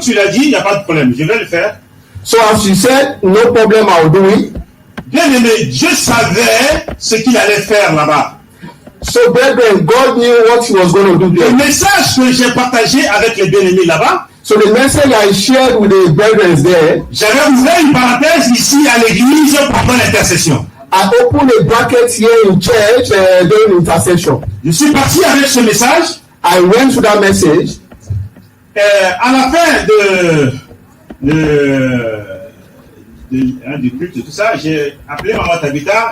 tu l'as dit, il n'y a pas de problème, je vais le faire. So as she said, no problem, I'll do it. Bien aimé, Dieu savait ce qu'il allait faire là-bas. So brethren, God knew what he was going to do Le there. message que j'ai partagé avec les bien-aimés là-bas, So the message I shared with the brethren there, j'avais ouvert une parenthèse ici à l'église pendant l'intercession. I opened a bracket here in church during intercession. Je suis parti avec ce message. I went to that message. À la fin du culte et tout ça, j'ai appelé Maman Tabitha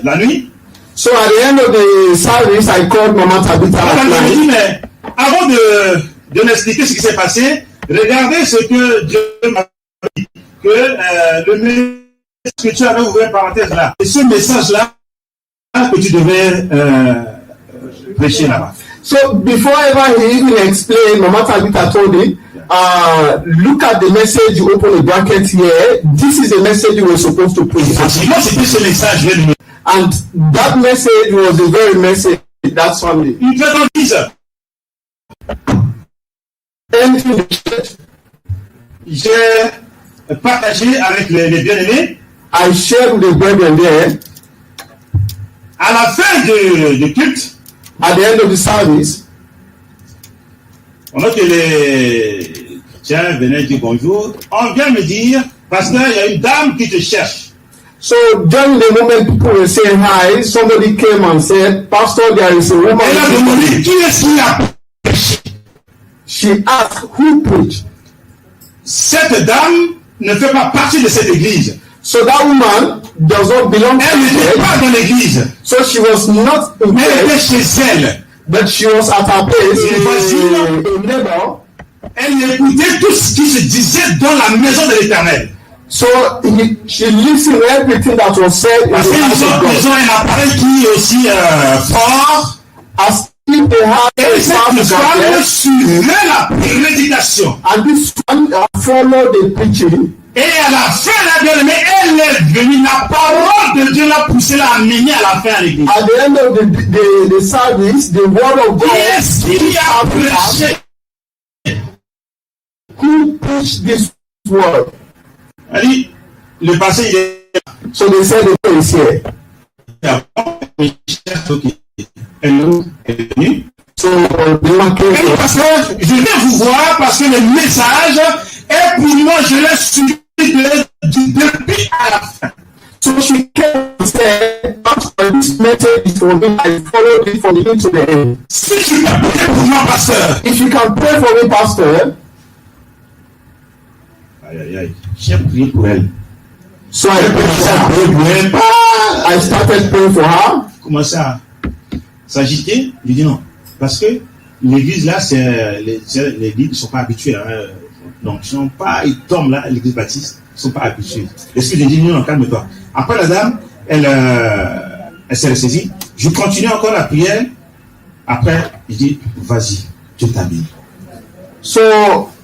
la nuit. So at the end of the service, I called Mama Tabitha. Elle m'a dit, mais avant de m'expliquer ce qui s'est passé, regardez ce que Dieu m'a dit, que le message que tu avais ouvert parenthèse là, et ce message-là que tu devais prêcher là-bas. So before ever he even explained, Mama Tabitha told him, look at the message you open a bracket here. This is the message you were supposed to preach. Effectivement, c'était ce message. And that message was the very message that Sunday. Une très grande bise. J'ai partagé avec les bien-aimés. I shared with the brethren there. À la fin du culte, at the end of the service, pendant que les chrétiens venaient dire bonjour, on vient me dire, pasteur, il y a une dame qui te cherche. So during the moment people were saying hi, somebody came and said, Pastor, there is a woman. Elle a demandé, qui est-ce qui a prêché? She asked, who preached? Cette dame ne fait pas partie de cette église. So that woman does not belong to Elle n'était pas dans l'église. So she was not in mais elle était church, chez elle. but she was at her place, Et a neighbor. Elle écoutait tout ce qui se disait dans la maison de l'Éternel. So she listened to everything that was said in the Parce house of qu'ils God. ont un appareil qui est aussi fort. As if they had Et a sound cette femme God, suivait la prédication. and this one followed the preaching. Et à la fin, la bien-aimée, elle est venue. La parole de Dieu l'a poussée, l'a amenée à la fin à l'église. At the end of the service, the word of God. Qu'est-ce qui a prêché? Who preached this word? Elle dit, le passé, il est. So they said the place here. Elle est venue. So the one came. Elle dit, pasteur, je viens vous voir parce que le message est pour moi, je l'ai suivi du début à la fin. So she came and said, Pastor, this message is for me. I followed it from the beginning to the end. Si tu peux prier pour moi, pasteur. If you can pray for me, Pastor. Aïe, aïe, aïe. J'ai prié pour elle. So I started praying for her. Commençait à s'agiter. Je dis non. Parce que l'église là, l'église, ils ne sont pas habitués. Hein. Donc, ils tombent là, l'église baptiste, ils ne sont pas habitués. L'esprit de Dieu dit non, calme-toi. Après la dame, elle s'est ressaisie. Je continue encore la prière. Après, je dis, vas-y, Dieu t'habille. So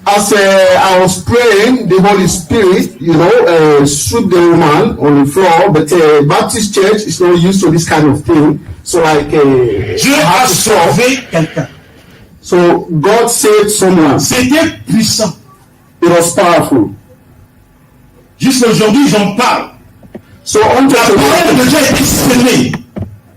as I was praying, the Holy Spirit, struck the woman on the floor. But Baptist Church is not used to this kind of thing. So Dieu a sauvé quelqu'un. So God saved someone. C'était puissant. It was powerful. Jusqu'à aujourd'hui, j'en parle. So La parole de Dieu est semée.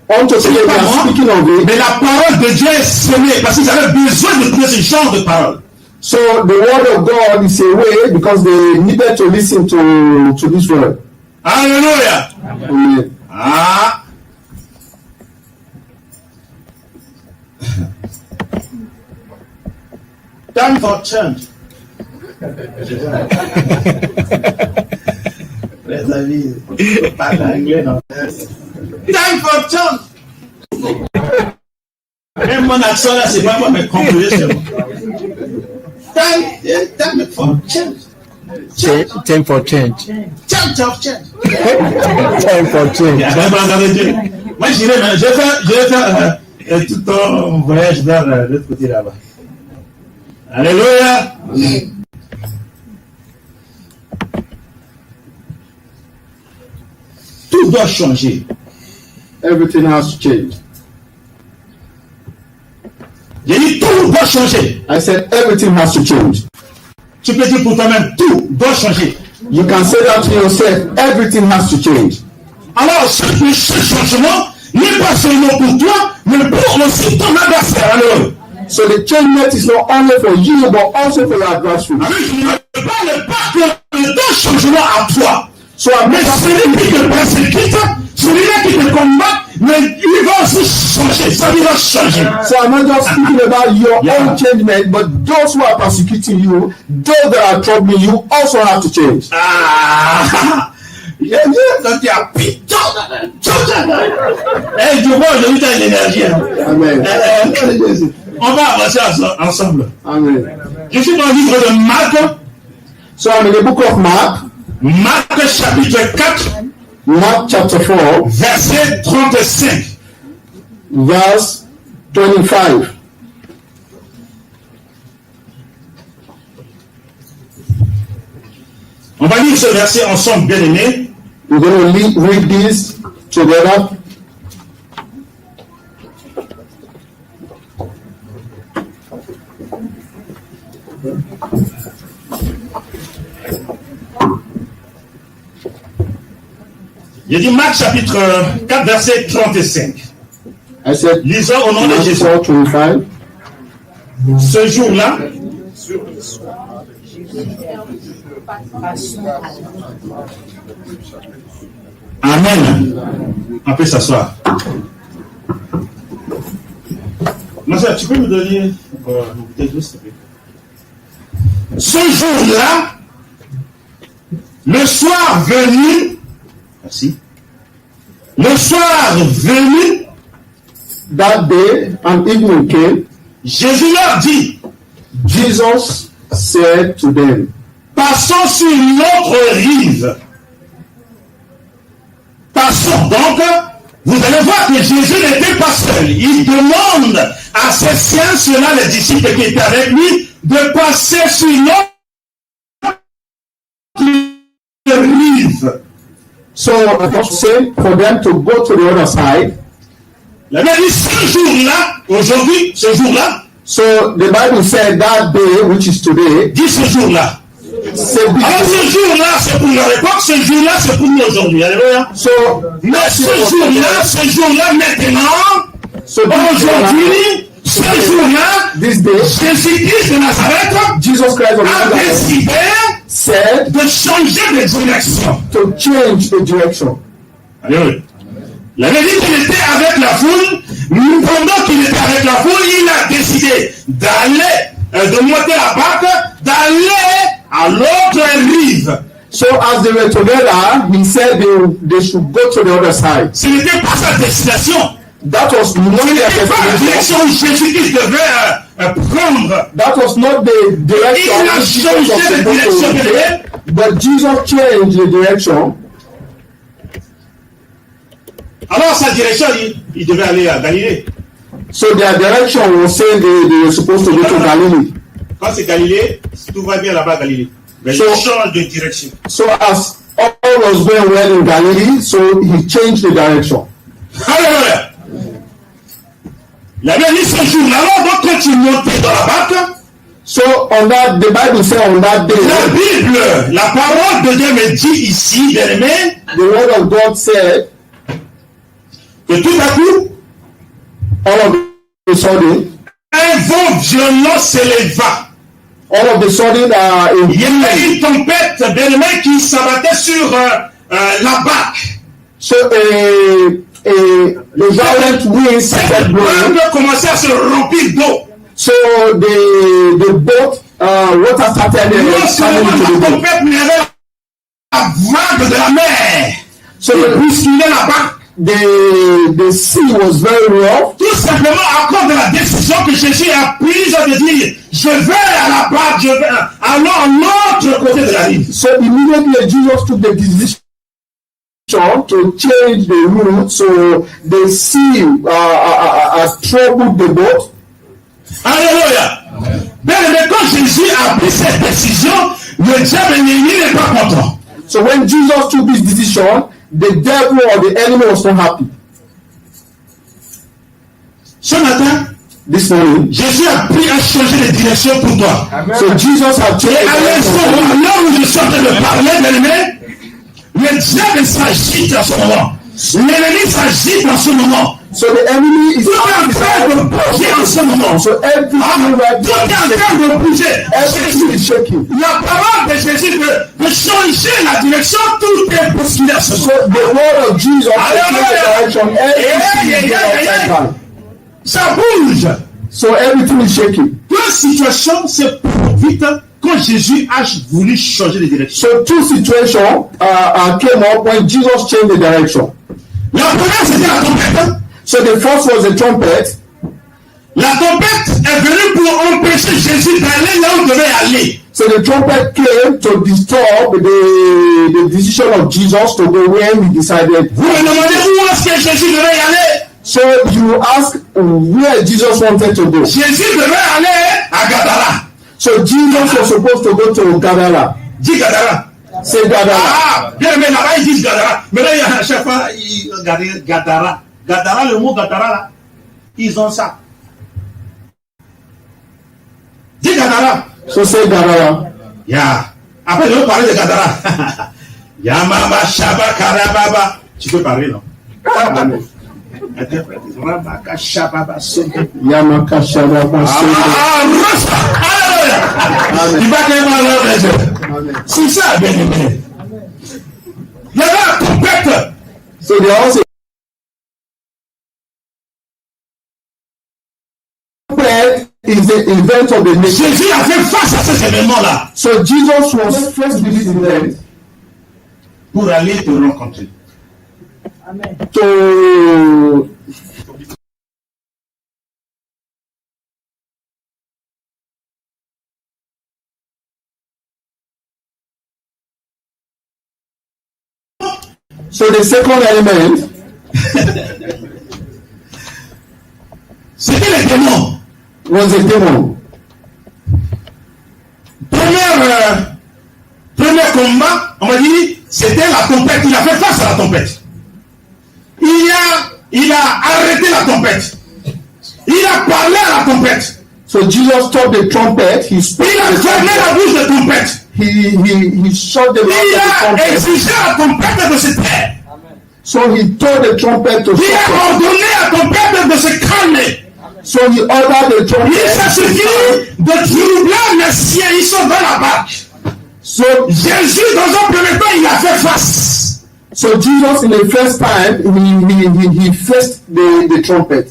Speaking of it, mais la parole de Dieu est semée parce qu'ils avaient besoin de trouver ce genre de parole. So the word of God is a way because they needed to listen to this word. Alléluia. Amen. Ah. Time for change. Les amis, on parle anglais, non? Time for change. Même mon accent là, c'est pas moi, mais composé sur moi. Time for change. Time for change. Change of change. Time for change. Moi, je vais faire tout ton voyage vers l'autre côté là-bas. Alléluia. Tout doit changer. Everything has to change. J'ai dit tout doit changer. I said everything has to change. Tu peux dire pour toi-même, tout doit changer. You can say that to yourself. Everything has to change. Alors, ce changement n'est pas seulement pour toi, mais pour aussi ton adversaire. Alors, So the changement is not only for you, but also for your adversary. je ne parle pas que de ton changement à toi. So I'm Mais not celui qui te persécute, celui-là qui te combat, mais il va aussi changer. Ça lui va changer. So I'm not just speaking about your own changement, but those who are persecuting you, those that are troubling you, also have to change. Ah! J'aime bien quand tu as putain. Eh, tu vois, aujourd'hui, tu as une énergie. Hein. Amen. On va avancer ensemble. Amen. Je suis dans le livre de Marc. So I'm in the book of Mark, Marc chapitre 4, Mark chapter 4, verset 35. verse 25. On va lire ce verset ensemble, bien aimé. We're going to read this together. Il dit Marc chapitre 4, verset 35. I said, Lisons au nom de Mark Jésus. 4, 25. Ce jour-là, Amen. On peut s'asseoir. Ma soeur, tu peux me donner une bouteille d'eau, s'il te plaît? Ce jour-là, le soir venu, merci. Le soir venu, That day, an evening came. Jésus leur dit, Jesus said to them, passons sur l'autre rive. Passons donc. Vous allez voir que Jésus n'était pas seul. Il demande à ses siens, ceux-là, les disciples qui étaient avec lui, de passer sur l'autre rive. so Apostle said for them to go to the other side. La Bible dit ce jour-là, aujourd'hui, ce jour-là, So the Bible said that day, which is today, dit ce jour-là. said Alors this ce jour-là, c'est pour leur époque, ce jour-là, c'est pour nous aujourd'hui. Alléluia. So, Mais ce jour-là, maintenant, so aujourd'hui, ce jour-là, this day, Jésus-Christ de Nazareth Jesus Christ of a Nazareth décidé said de changer de direction. to change the direction. Alléluia. La Bible dit qu'il était avec la foule. Pendant qu'il était avec la foule, il a décidé d'aller, de monter la barque, d'aller à l'autre rive. So as they were together, he said they should go to the other side. Ce n'était pas sa destination. That was not Ce their n'était pas la direction destination. où Jésus-Christ devait prendre. That was not the direction Il a which Jesus was changé de direction. supposed to take, but Jesus changed the direction. Alors sa direction, il devait aller à Galilée. So their direction was saying they were supposed to go to Galilee. Quand c'est Galilée, tout va bien là-bas à Galilée. Mais So- il change de direction. So as all was going well in Galilee, so he changed the direction. Alléluia. La Bible dit ce jour-là, alors donc quand tu montais dans la barque, So on that, the Bible said on that la day, Bible, la parole de Dieu me dit ici, bien aimé, the word of God said, que tout à coup, all of a sudden, un vent violent s'éleva. all of a sudden, Il y avait une tempête, bien aimé, qui s'abattait sur la barque. so a violent wind started Cette blowing. barque commençait à se remplir d'eau. So the boat, water started Non coming seulement into the la boat. tempête, mais il y avait la vague de la mer. So Il the, bousculait la barque. the sea was very rough. Tout simplement à cause de la décision que Jésus a prise de dire, je vais à la barque, je vais allons à l'autre côté de la rive. So immediately Jesus took the decision to change the route. So the sea troubled the boat. Alléluia. Mais quand Jésus a pris cette décision, le diable ennemi n'est pas content. So when Jesus took this decision, the devil or the enemy was not happy. Ce matin, this morning. Jésus a changé de direction pour toi. So Jesus has Et changed à the l'instant, direction. là où je suis en train de parler, bien-aimé, le diable s'agite en ce moment. L'ennemi s'agite en ce moment. So the enemy is Tout est en train de bouger en ce moment. So everything right Tout est en now train de bouger. everything is shaking. La parole de Jésus de changer la direction, tout est bousculé en ce So moment. the word of Jesus has changed the direction. Everything Yeah, is yeah, upside yeah. down. Ça bouge. So everything is shaking. Deux situations se produisent quand Jésus a voulu changer de direction. So two situations came up when Jesus changed the direction. La première, c'était la tempête. So the first was the trumpet. La tempête est venue pour empêcher Jésus d'aller là où il devait aller. So the trumpet came to disturb the decision of Jesus to go where he decided. Vous me demandez où est-ce que Jésus devait y aller? So you ask where Jesus wanted to go. Jésus devait aller à Gadara. So Jesus was supposed to go to Gadara. Dis Gadara. Say Gadara. Ah, bien, mais là-bas ils disent Gadara. Mais là, à chaque fois, ils regardent Gadara. Gadara, le mot Gadara, là, ils ont ça. Dis Gadara. So say Gadara. Ya. Après, je vais parler de Gadara. Yamama Shaba Karababa. Tu peux parler, non? Ramaka Shababa Sonde. Yamaka Shababa. Ah, Rasta. Alléluia. Il va quand même aller. C'est ça, bien aimé. Il y avait la tempête. So they also is the event of the nation. Jésus a fait face à ces événements-là So Jesus was first released them pour aller te rencontrer. to so the second element C'était les démons. was the demon. Premier combat, on va dire, c'était la tempête. Il a fait face à la tempête. Il a arrêté la tempête. Il a parlé à la tempête. So Jesus stopped the trumpet. He spoke Il a the fermé trumpet. la bouche de tempête. He shut the mouth Il of the a trumpet. exigé à la tempête de se taire. So he told the trumpet to Il stop. a ordonné à la tempête de se calmer. So he ordered the Il trumpet. s'agit de troubler les siens. Ils sont dans la barque. So Jésus, dans un premier temps, il a fait face. So Jesus, in the first time, he faced the trumpet.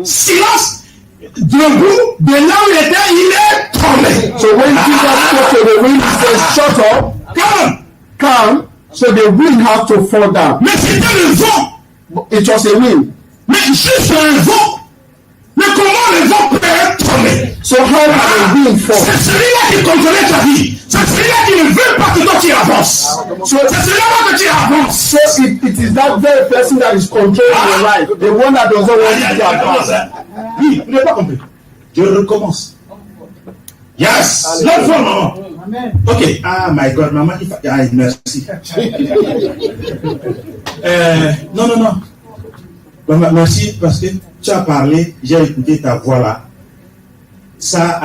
silence, debout, de là où il était, il est tombé. So when Jesus spoke to the wind, he said, "Shut up, calm." So the wind had to fall down. Mais c'était le vent. It was a wind. Mais juste un vent. Mais comment le vent peut tomber? So how can the wind fall? C'est celui-là qui contrôle ta vie. C'est celui-là qui ne veut pas que toi tu avances. So, C'est celui-là que tu avances. so it is that very person that is controlling your life, the one that doesn't want you to advance. Oui, vous n'avez pas compris. Je recommence. Yes. L'autre fois, maman. Ok. Ah, my God, maman, merci. Non. Maman, merci parce que tu as parlé, j'ai écouté ta voix là. Ça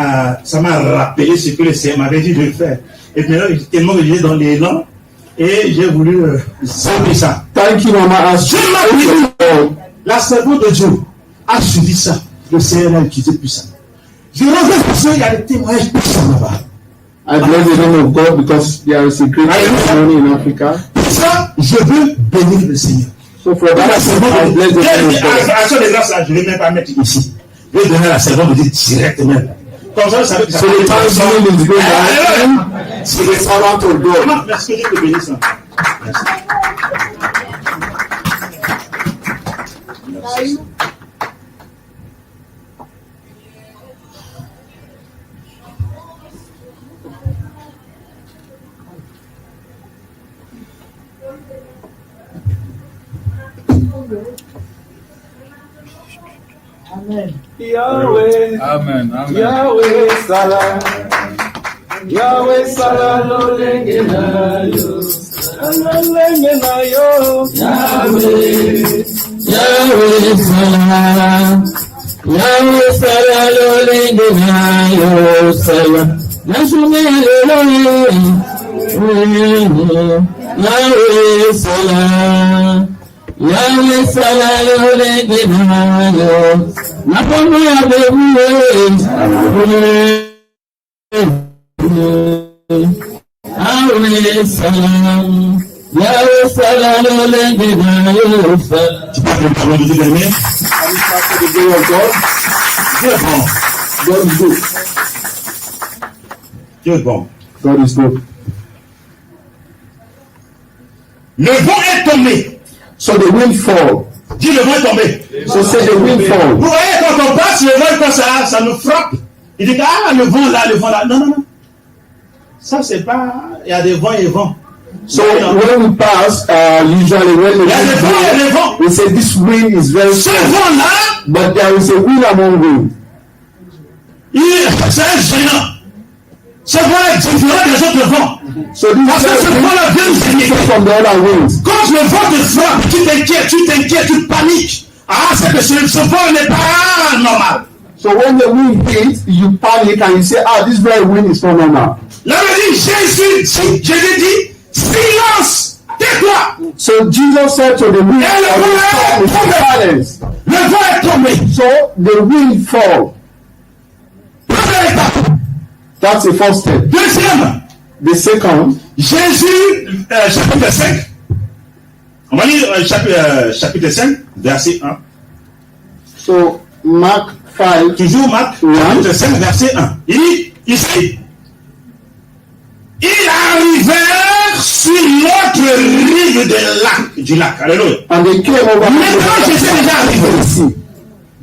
m'a rappelé ce que le Seigneur m'avait dit de faire. Et maintenant, tellement que j'étais dans l'élan et j'ai voulu savoir ça. Thank you, Mama. As La servante de Dieu a suivi ça. Le Seigneur l'a utilisé puissamment. Je reviens parce qu'il y a des témoignages puissants là-bas. I bless the name of God because there is a great testimony in Africa. Pour ça, je veux bénir le Seigneur. So for that, I bless the name of God. À ce grâce là, je ne vais même pas mettre ici. Je vais donner à la servante de Dieu directement. Comme ça, vous savez que ça So the thanksgiving is going on. C'est The servant of God. Merci que Dieu te bénisse. Merci. Merci. Amen. Yahweh, Amen. Amen. Yahweh Salah, Yahweh Salah, no lenge na yo, Yahweh, Yahweh Salah, Yahweh Salah, lo lenge na yo Salah. Nasume Yahweh Salah. Yahweh Salah, lo lenge na yo. Napomo ya bebuwe. Yahweh Salah, Yahweh Salah, lo lenge na yo Salah. Tu parles de parole de Dieu dernier. The day of God. Dieu est bon. God is good. Dieu est bon. God is good. Le vent est tombé. So the wind fall. Dis le vent est tombé. So say the wind Vous fall. voyez, quand on passe, le vent, quand ça nous frappe, il dit, ah, le vent là. Non. Ça, c'est pas, il y a des vents et vents. So when we pass, usually when the Il y a des vents et wind des vents. blows, we say this wind is very Ce strong. vent-là, But there is a wind among wind. c'est un géant. Ce vent est différent des autres vents. So this Parce que ce wind vent-là vient nous is inquiéter. different from the other winds. Quand le vent te frappe, tu t'inquiètes, tu paniques. Ah, c'est que ce vent n'est pas normal. So when the wind hits, you panic and you say, this very wind is not normal. Là, on dit, Jésus dit, silence, tais-toi. So Jesus said to the wind, Et le vent est tombé. silence. Le vent est tombé. So the wind fall. Première étape. That's the first step. Deuxième, The second, Jésus, chapitre 5. On va lire chapitre 5, verset 1. so Mark 5, Toujours Marc, chapitre 5, verset 1. Il dit, ici, ils arrivèrent sur l'autre rive du lac. Alléluia. and they came over Maintenant, Jésus est déjà arrivé. the sea.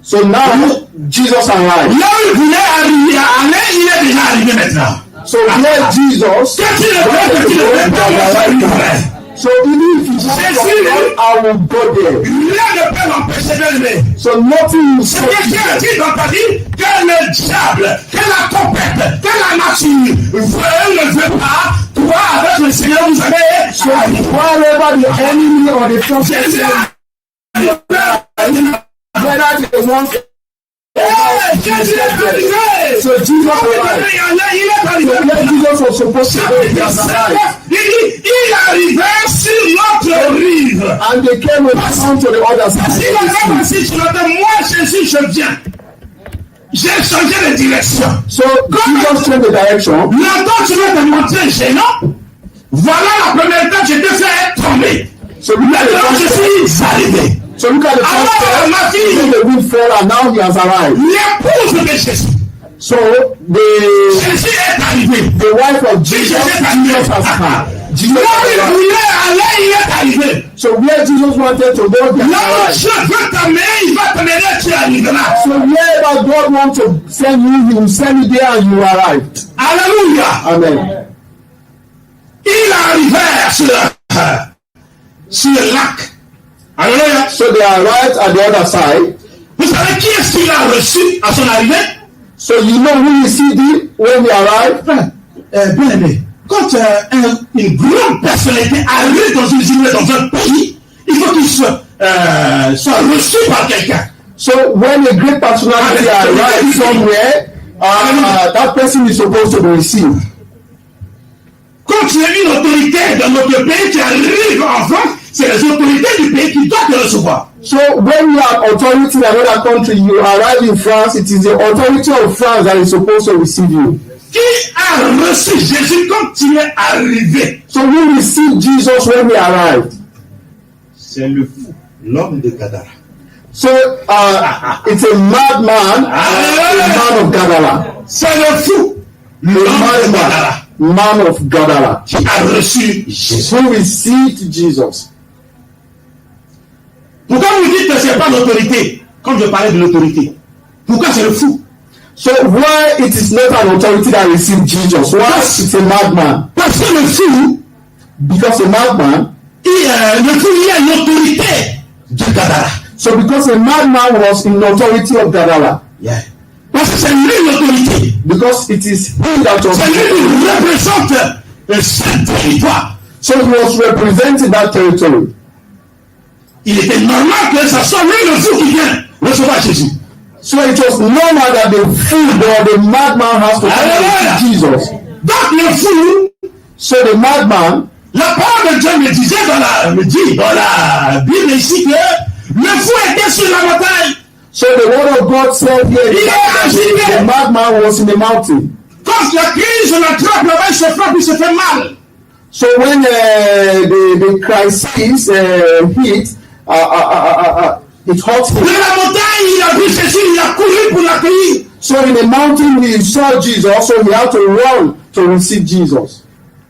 So now Jesus arrived. Là où il voulait arriver, il est déjà arrivé maintenant. So here Jesus, Que tu le veux, que tu le veux pas, il arriverait. so even if you don't, I will go there. Rien ne peut l'empêcher d'aimer. So nothing will C'est stop que Dieu a you. dit dans ta vie que le diable, que la tempête, que la nature ne veut pas. Toi, avec le Seigneur, vous avez. So wherever the enemy or the prophet Jésus a arrivé. whether they want Jésus est arrivé. so Jesus arrived. Il est arrivé. So where Jesus was supposed to go, he has arrived. Il dit, il arrivait sur l'autre rive. And they came around to the other side. Si la femme assis sur l'autre, moi Jésus, je viens. J'ai changé de direction. So Jesus changed the direction. Longtemps, tu vas te montrer gênant. Voilà la première étape, je te fais tomber. So Maintenant, je suis arrivé. So look at the first Alors, ma step. fille, The wind fell and now he has arrived. l'épouse de Jésus. So the Jésus est arrivé. wife of Jesus has come. Jesus Là has où il arrived. voulait aller, il est arrivé. So where Jesus wanted to go, he Là où has Dieu arrived. veut t'amener, il va t'amener, tu arriveras. So wherever God wants to send you, he will send you there and you arrive. Alléluia. Amen. Il arrivait sur le lac. Alléluia. So they arrived at the other side. Vous savez qui est-ce qu'il a reçu à son arrivée? So you know who received him when he arrived? Bien aimé, quand une grande personnalité arrive dans une ville, dans un pays, il faut qu'il soit reçu par quelqu'un. So when a great personality arrives somewhere, that person is supposed to be received. Quand tu es une autorité dans notre pays qui arrive en France, c'est les autorités du pays qui doivent te recevoir. So when you have authority in another country, you arrive in France, it is the authority of France that is supposed to receive you. Qui a reçu Jésus quand il est arrivé? So who received Jesus when he arrived? C'est le fou, l'homme de Gadara. So it's a madman, a man of Gadara. C'est le fou, l'homme de Gadara, Man of Gadara. qui a reçu Jésus. Who received Jesus. Pourquoi vous dites que ce n'est pas l'autorité? Quand je parlais de l'autorité, pourquoi c'est le fou? So why it is not an authority that received Jesus? Why it's a madman? Parce que le fou, Because a madman. le fou, il y a une autorité de Gadara. So because a madman was in authority of Gadara. Yeah. Parce que c'est lui l'autorité. Because it is him that was. C'est lui qui représente ce territoire. So he was representing that territory. Il était normal que ça soit lui le fou qui vient recevoir Jésus. So it was normal that the fool or the madman has to come to Jesus. Donc le fou, So the madman, la parole de Dieu me dit dans la Bible ici que le fou était sur la montagne. so the word of God said here the madman was in the mountain. Quand la crise l'attrape, là-bas, il se frappe, il se fait mal. So when the crisis hit, it hurt De him. la montagne, il a vu Jésus, il a couru pour l'accueillir. So in the mountain he saw Jesus, so he had to run to receive Jesus.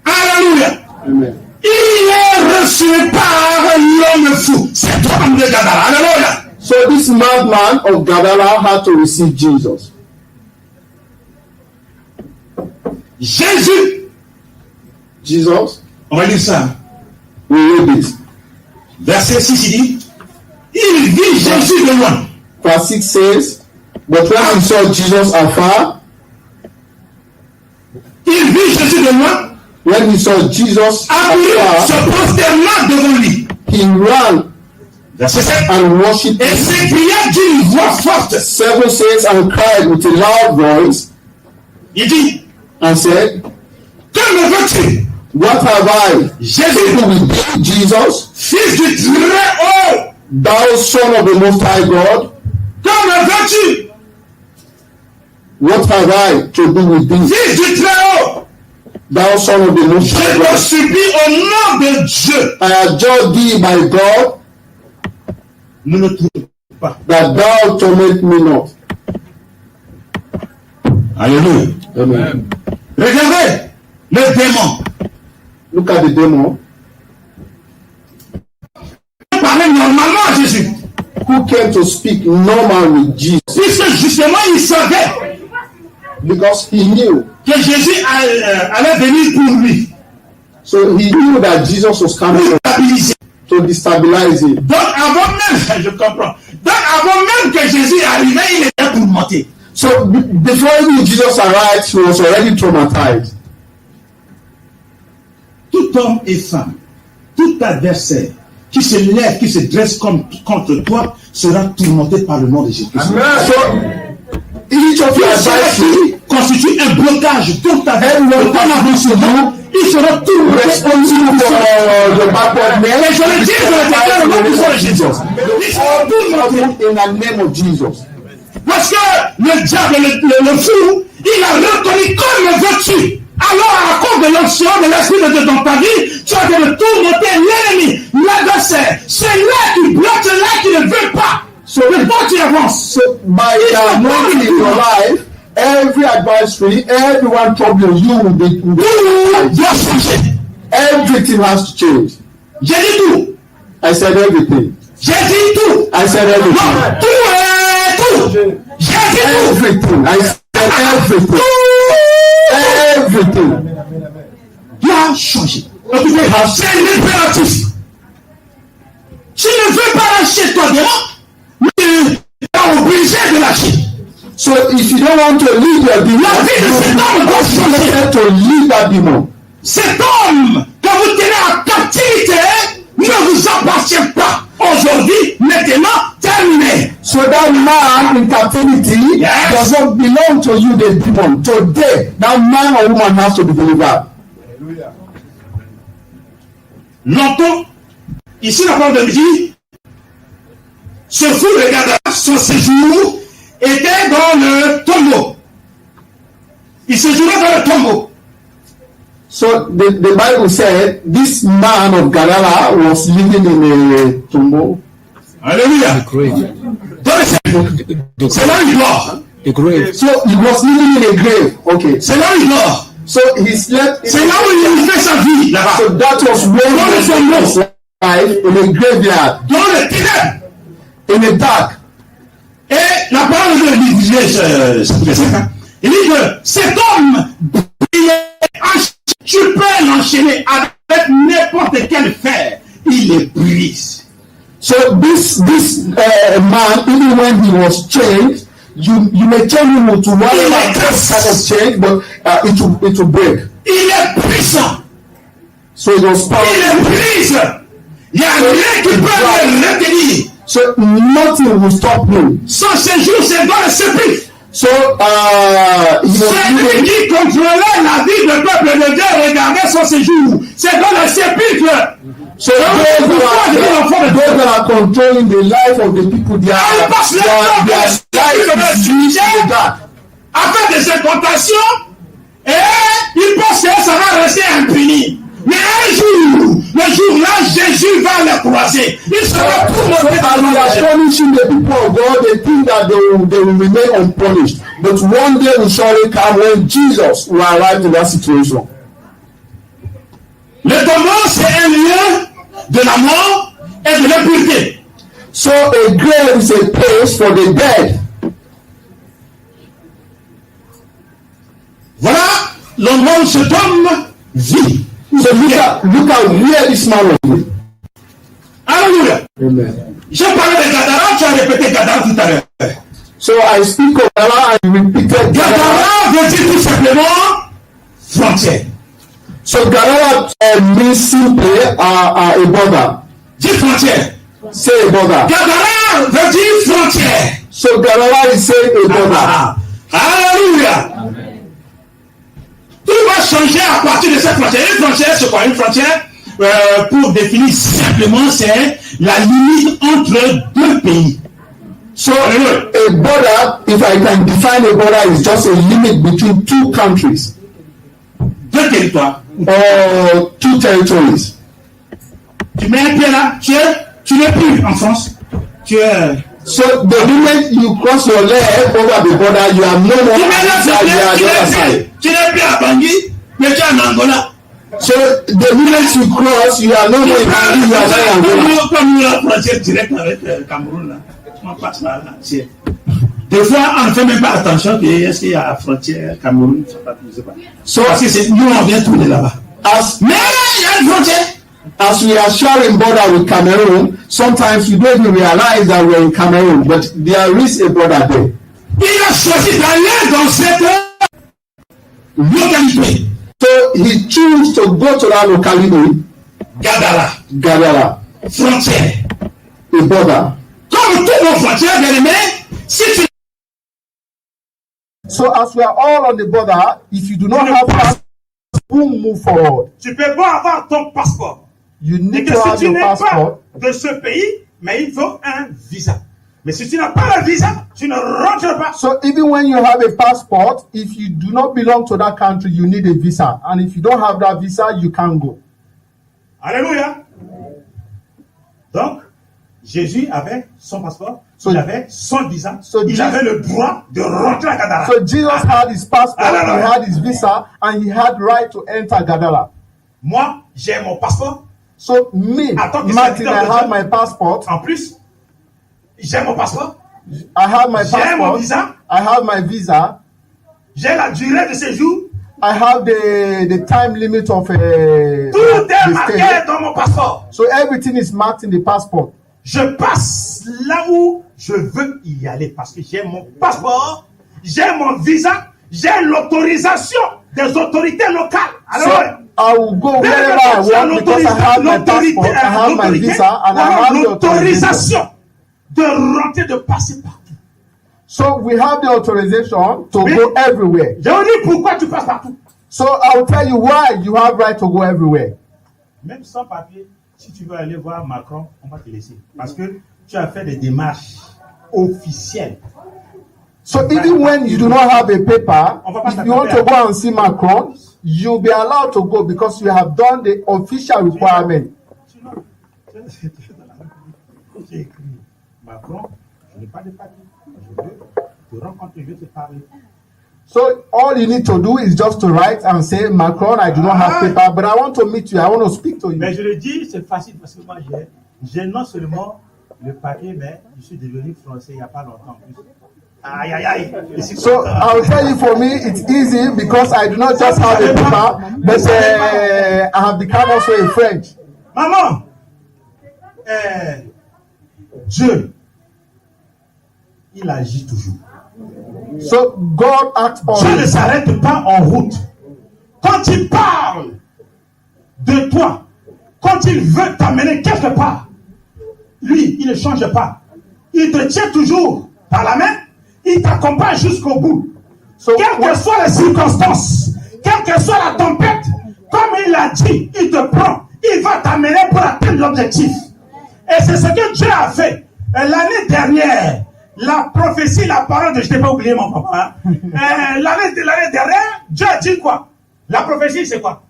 Alléluia. Amen. Il est reçu par l'homme fou. C'est homme de Gadara. Alléluia. So this madman of Gadara had to receive Jesus. Jésus, Jesus, on va lire ça. we read it. Verset 6, il dit, il vit Jésus de loin. Verse 6 says, but when he saw Jesus afar, Il vit Jésus de loin, when he saw Jesus accouru, se afar, prosterna devant lui. he ran Verset 7. and worshipped Et him. s'écria d'une voix forte. 7 says, and cried with a loud voice, Il dit, and said, que me veux-tu? what have I Jésus, to do with thee, Jesus, fils du Très-Haut, thou son of the Most High God? que me veux-tu? What have I to do with thee, Fils du Très-Haut, thou son of the Most High je te God? supplie au nom de Dieu. I adjure thee by God, Ne me trouve pas. that thou torment me not. Alléluia. Amen. Regardez le démon. Look at the demon Il parlait normalement à Jésus. who came to speak normal with Jesus, Puisque justement il savait because he knew. que Jésus allait venir pour lui. So he knew that Jesus was coming Stabiliser. to destabilize him. Donc avant même, je comprends. Donc avant même que Jésus arrivait, il était tourmenté. So before even Jesus arrived, he was already traumatized. Tout homme et femme, tout adversaire qui se lève, qui se dresse contre toi, sera tourmenté par le nom de Jésus. So each of your adversaries Constitue un blocage dans ta vie. Everyone Dans l'avancement, il sera tourmenté. responsible for the backwardness. Et je le dis, je le déclare au nom puissant de Jésus. Il sera tourmenté. In the name of Jesus. Parce que le diable, le fou, il a reconnu comme veux-tu. Alors, à cause de l'action de l'esprit de ta vie, tu as de tourmenter l'ennemi, l'adversaire. C'est là qui bloque, c'est là qui le toi tu avances. So by anointing in your life, every advisory, everyone troubling you will be. Tout doit changer. Everything has to change. J'ai dit tout. I said everything. J'ai dit tout. I said everything. Non, tout est tout. J'ai dit tout. Everything. I said everything. Everything. Doit changer. C'est l'impératif. Tu ne veux pas lâcher ton démon, mais tu es obligé de lâcher. So if you don't want to leave your demon, La vie de cet homme doit changer. you have to leave that demon. Cet homme que vous tenez en captivité ne vous appartient pas. Aujourd'hui, maintenant, terminé. So that man in captivity does not belong to you, the demon. Today, that man or woman has to be delivered. Longtemps, ici la parole de Dieu, ce fou de Gadara, son séjour était dans le tombeau. Il séjourait dans le tombeau. So the Bible said this man of Gadara was living in a tombo. Alléluia. Grave. C'est là où il dort. The grave. So he was living in a grave. Okay. C'est là où il dort. So he slept in C'est là où il fait sa vie, là-bas. So that was where he spent his life, in a graveyard, Dans le ténèbres. in the dark. Et la parole de Dieu disait, il dit que cet homme, tu peux l'enchaîner avec n'importe quel fer, il le brise. So this man, even when he was chained, you may chain him to whatever kind of chain, but it will break. Il est puissant. So it was Il powerful. le brise. Il n'y a rien qui peut le retenir. So nothing will stop him. Son séjour, c'est dans le sépulcre. So he was C'est lui living. qui contrôlait la vie du peuple de Dieu. Regardez son séjour. C'est dans le sépulcre. So those that are controlling the life of the people, their life is used in the dark. Afin des incantations, et il pense que ça va rester impuni. Mais un jour, le jour-là, Jésus va le croiser. Il sera tout So monté dans as we are punishing the people of God, they think that they will remain unpunished. But one day will surely come when Jesus will arrive in that situation. Le tombeau, c'est un lieu de la mort et de l'impureté. So a grave is a place for the dead. Voilà l'endroit où cet homme vit. So look at where this man was living. Alléluia. Amen. J'ai parlé de Gadara, tu as répété Gadara tout à l'heure. So I speak of Allah and repeated Gadara. Gadara veut dire tout simplement frontière. So Gadara means simply a border. Dis frontière. Say a border. Gadara veut dire frontière. So Gadara is saying a border. Alléluia. Tout va changer à partir de cette frontière. Une frontière, c'est quoi? Une frontière, pour définir simplement, c'est la limite entre deux pays. So a border, if I can define a border, is just a limit between two countries Deux territoires. or two territories. Tu mets un pied là, tu n'es plus en France. Tu es. So the moment you cross your leg over the border, you are no more Tu mets là, outside, you are the other side. tu n'es plus à Bangui, mais tu es en Angola. So the moment you cross, you are no more in Bangui, you are there in Angola. Comme la frontière directe avec le Cameroun là. On passe là, c'est. Des fois, on ne fait même pas attention que est-ce qu'il y a la frontière Cameroun, je sais pas. So Parce que c'est nous on vient tourner là-bas. Mais il y a une frontière. as we are sharing border with Cameroon, sometimes you don't even realize that we're in Cameroon, but there is a border there. Il a choisi d'aller dans cette localité. So he chose to go to that locality, Gadara, Frontière. a border. Comme toutes nos frontières, bien aimé, si tu So as we are all on the border, if you do not have passport, you move forward. peux pas avoir ton passeport. You Et need que to si have tu your n'es passport. pas de ce pays, mais il faut un visa. Mais si tu n'as pas le visa, tu ne rentres pas. So even when you have a passport, if you do not belong to that country, you need a visa. And if you don't have that visa, you can't go. Alléluia. Donc, Jésus avait son passeport, So- il avait son visa, So il Jesus- avait le droit de rentrer à Gadara. So Jesus had his passport, Hallelujah. he had his visa, and he had right to enter Gadara. Moi, j'ai mon passeport. So me, Attends que Martin, ça I dise- had my passport. En plus, j'ai mon passeport, I have my j'ai mon passport. visa, I have my visa. j'ai la durée de séjour. I have the time limit of Tout est the marqué stay. dans mon passeport. So everything is marked in the passport. Je passe là où je veux y aller parce que j'ai mon passeport, j'ai mon visa, j'ai l'autorisation des autorités locales. So Alors, I will go wherever I want because I have my passport, I have my visa, and I have the authorization. l'autorisation de rentrer, de passer partout. So we have the authorization to Oui. go everywhere. Je vous dis pourquoi tu passes partout. So I will tell you why you have right to go everywhere. Même sans papier, si tu veux aller voir Macron, on va te laisser. Parce que tu as fait des démarches officielles. So even when you do not have a paper, On va pas if you want to t'attraper. go and see Macron, you'll be allowed to go because you have done the official requirement. Sinon, j'ai écrit Macron, je n'ai pas de papier. Je veux te rencontrer, je veux te parler. So all you need to do is just to write and say, Macron, I do not have paper, but I want to meet you. I want to speak to Mais you. je le dis, c'est facile parce que moi, j'ai non seulement le papier, mais je suis devenu français il n'y a pas longtemps en plus. Aïe, aïe, aïe. Je suis So content. I will tell you, for me, it's easy because I do not just have a paper, but I have become also a French. Maman, Dieu, il agit toujours. So God acts Dieu ne always. s'arrête pas en route. Quand il parle de toi, quand il veut t'amener quelque part, lui, il ne change pas. Il te tient toujours par la main, il t'accompagne jusqu'au bout. So Quelles que soient les circonstances, quelle que soit la tempête, comme il l'a dit, il te prend, il va t'amener pour atteindre l'objectif. Et c'est ce que Dieu a fait. L'année dernière, la prophétie, la parole de, je t'ai pas oublié mon papa, hein. L'année dernière, Dieu a dit quoi? La prophétie, c'est quoi?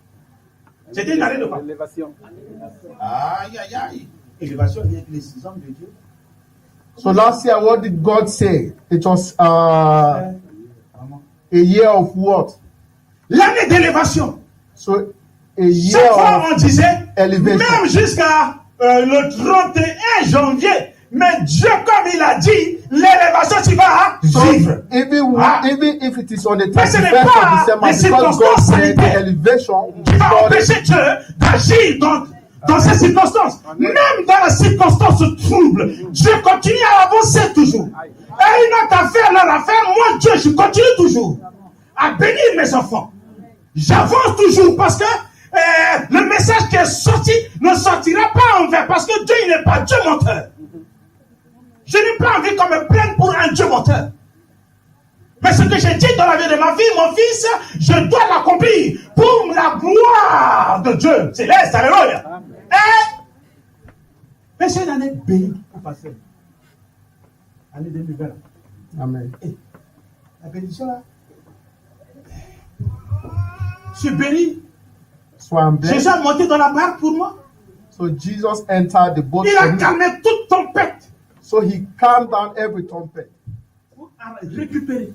C'était une année de quoi? Élévation. Aïe, aïe, aïe. Élévation, les 6 hommes de Dieu. So last year, what did God say? It was a year of what? L'année d'élévation. So a year Chaque fois, of on disait, elevation. même jusqu'à le 31 janvier, mais Dieu, comme il a dit, l'élévation, tu vas So vivre. even if it is on the Mais ce n'est 31st pas of December, les because God circonstances said the sanitaires elevation Qui is va not empêcher Dieu d'agir dans ces circonstances. Même dans les circonstances troubles, Dieu continue à avancer toujours. Et une autre affaire, leur affaire, moi, Dieu, je continue toujours à bénir mes enfants. J'avance toujours parce que le message qui est sorti ne sortira pas en vain parce que Dieu, il n'est pas Dieu menteur. Je n'ai pas envie qu'on me prenne pour un Dieu menteur. Mais ce que j'ai dit dans la vie de ma vie, mon fils, je dois l'accomplir pour la gloire de Dieu céleste. Alléluia. Mais c'est une année bénie pour passer. Année 2020. Amen. La bénédiction là. Je suis béni. So I'm Jésus blessed. a monté dans la barque pour moi. So Jesus entered the boat Il for a me. calmé toute tempête So he calmed down every trumpet. pour récupérer.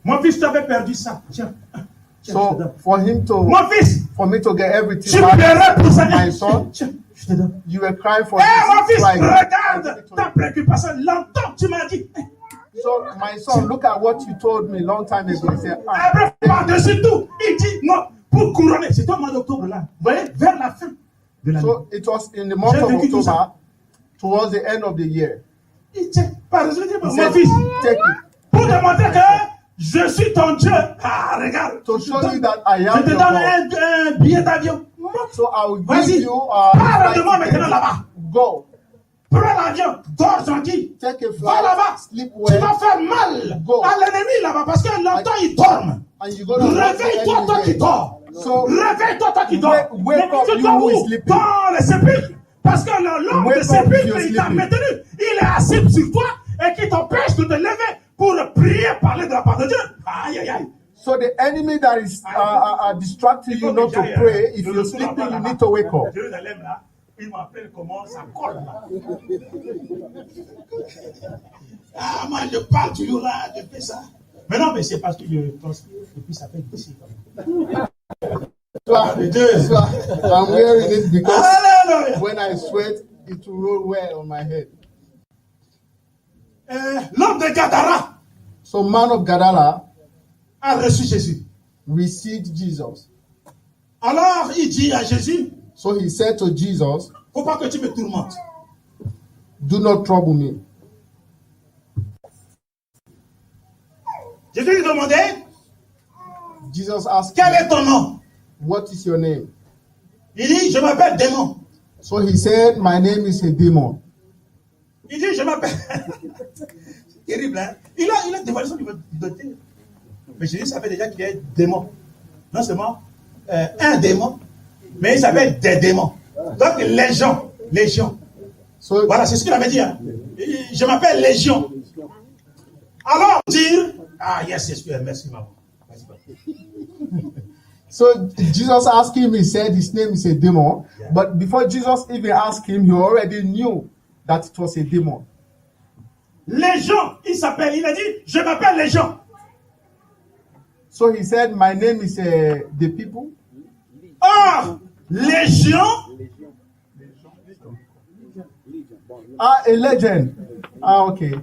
Mon fils, tu avais perdu ça. Tiens. Tiens, je te So donne. for him to, Mon fils, for me to get everything tu back, pleurais pour ça. my son, Tiens, je te donne. you were crying for Mon this. fils, Like, regarde ta préoccupation. Longtemps, tu m'as dit. so my son, look at what you told me long time ago. He said, Après, par-dessus tout, il dit non, pour couronner. C'était au mois d'octobre là. Vous voyez, vers la fin de l'année. so it was in the month J'ai of vécu tout October, ça. towards the end of the year. Il dit, par-dessus tout, He mon said, fils, take it. pour démontrer que je suis ton Dieu. Ah, regarde. To show you that I Je am te your donne God. un billet d'avion. So I will Vas-y, give you parle de moi flight maintenant ticket. là-bas. Go. Prends l'avion, dors tranquille. Take a Va flight. là-bas. Sleep Tu well. vas faire mal Go. à l'ennemi là-bas parce que longtemps il dorme. And you go to Réveille-toi, toi qui dors. So Réveille-toi, toi qui dors. wake up, Tu you dors who is où? sleeping. Dans le sépulcre. Parce que l'homme Wake de up, sépulcre, you're il t'a sleeping. maintenu. Il est assis sur toi et qui t'empêche de te lever pour prier, parler de la part de Dieu. Aïe, aïe, aïe. So the enemy that is distracting you not to pray, if you're sleeping, you need to wake up. Jérusalem là, Il m'appelle comment ça colle là. Ah, moi je parle toujours là, je fais ça. Mais non, mais c'est parce que je transpire et puis ça fait ici. I'm wearing it because Hallelujah. when I sweat, it will roll well on my head. L'homme de Gadara So man of Gadara a reçu Jésus. received Jesus. Alors il dit à Jésus, So he said to Jesus, faut pas que tu me tourmentes. do not trouble me. Jésus lui demandait, Jesus asked quel him, est ton nom? what is your name? Il dit, je m'appelle Démon. So he said, my name is a demon. Il dit, je m'appelle. C'est terrible, hein? Il a dévoilé son identité. Mais Jésus savait déjà qu'il est démon. Non seulement un démon, mais il s'appelle des démons. Donc, Légion. So, Voilà, c'est ce qu'il avait dit. Hein. Je m'appelle Légion. Alors, dire, ah, yes, merci, maman. so Jesus asked him, he said his name is a demon. Yeah. But before Jesus even asked him, he already knew that it was a demon. Légion, il a dit, je m'appelle Légion. So he said, my name is the people. Or, Légion, Ah, a legend. Ah, okay.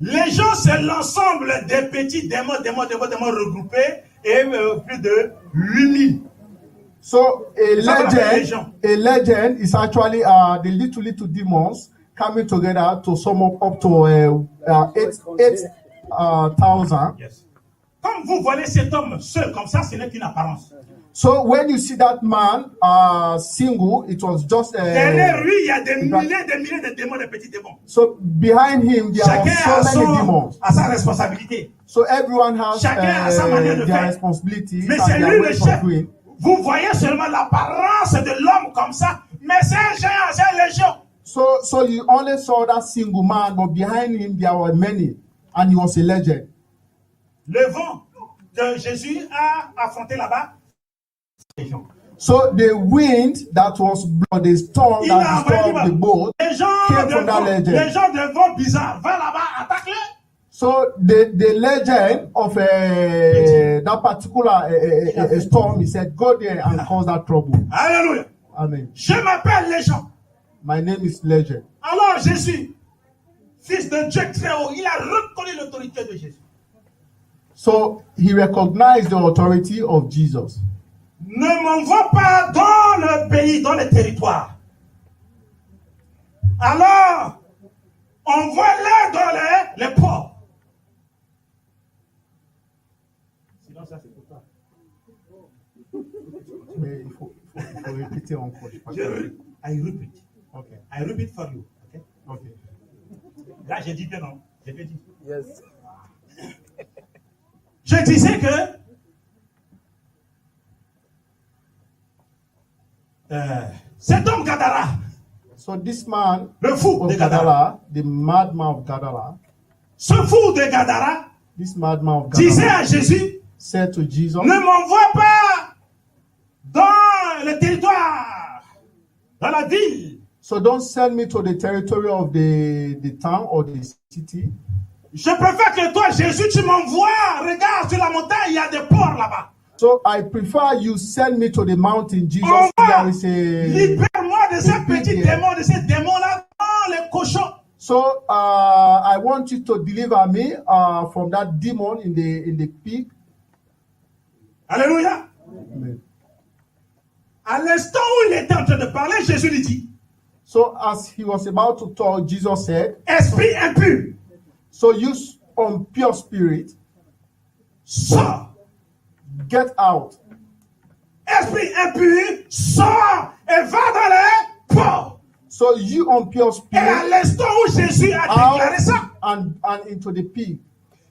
Légion, c'est l'ensemble des petits démons regroupés et plus de 8000. So Legion. a legend is actually the little demons coming together to sum up to 8,000. Yes. Comme vous voyez cet homme seul comme ça, ce n'est qu'une apparence. So when you see that man single, it was just Derrière lui, il y a des milliers de démons, de petits démons. so behind him there Chacun are so many demons. a sa responsabilité. So everyone has Chacun a sa manière de their faire. responsibilities Mais and c'est their lui le ways chef. of doing. Vous voyez seulement l'apparence de l'homme comme ça, mais c'est un géant, c'est une légion. So you only saw that single man, but behind him there were many, and he was a legend. Le vent que Jésus a affronté là-bas, c'est légion. So the wind that was the storm Il a that envoyé disturbed the boat les gens came from that legend. les gens de vent bizarre, va là-bas, attaque-les. So the legend of that particular storm, he said, go there and cause that trouble. Alléluia. Amen. Je m'appelle Légion. My name is Legend. Alors Jésus, fils de Dieu très haut, il a reconnu l'autorité de Jésus. So he recognized the authority of Jesus. Ne m'envoie pas dans le pays, dans le territoire. Alors, envoie-les dans les ports. Sinon, ça c'est pour toi. Mais il faut répéter encore. I repeat. Okay. I repeat for you. Okay? Okay. Là, j'ai dit bien non. J'ai bien dit. Yes. Je disais que cet homme Gadara, So this man le fou of de Gadara, Gadara, the madman of Gadara, ce fou de Gadara this madman of disait Gadara à Jésus, said to Jesus, ne m'envoie pas dans le territoire, dans la ville. so don't send me to the territory of the town or the city. Je préfère que toi, Jésus, tu m'envoies. Regarde sur la montagne, il y a des ports là-bas. So I prefer you send me to the mountain, Jesus. Envoie, There is a libère-moi de ces petits yeah. démons, de ces démons-là, dans les cochons. So I want you to deliver me from that demon in the pig. Alléluia. Amen. À l'instant où il était en train de parler, Jésus lui dit, So as he was about to talk, Jesus said, esprit impur, so you impure spirit, sors. get out. Esprit impur, sors et va dans les ports. So you impure Et à spirit l'instant où Jésus a déclaré ça, and into the pig.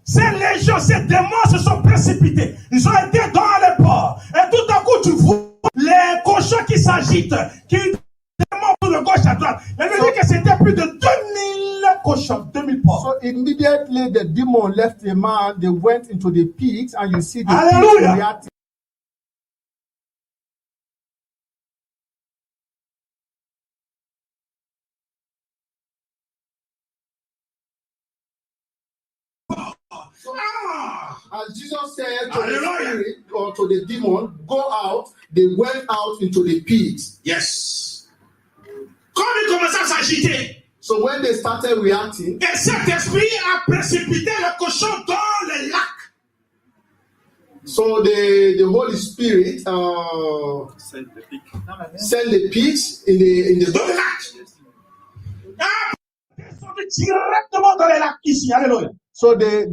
ces légions, ces démons se sont précipités. Ils ont été dans les ports. Et tout à coup, tu vois les cochons qui s'agitent, qui démons de gauche à droite. Il veut dire que c'était plus de 2000 cochons, 2000 porcs. So immediately the demon left the man, they went into the pigs, and you see the Hallelujah. pigs reacting. As Jesus said to the Hallelujah. spirit or to the demon, go out, they went out into the pit. Yes. Quand il commençait à s'agiter, So when they started reacting, et cet esprit a précipité le cochon dans le lac. so the Holy Spirit sent the pigs in the Dans le lac. Ah, descendu directement dans le lac ici. Alléluia. So they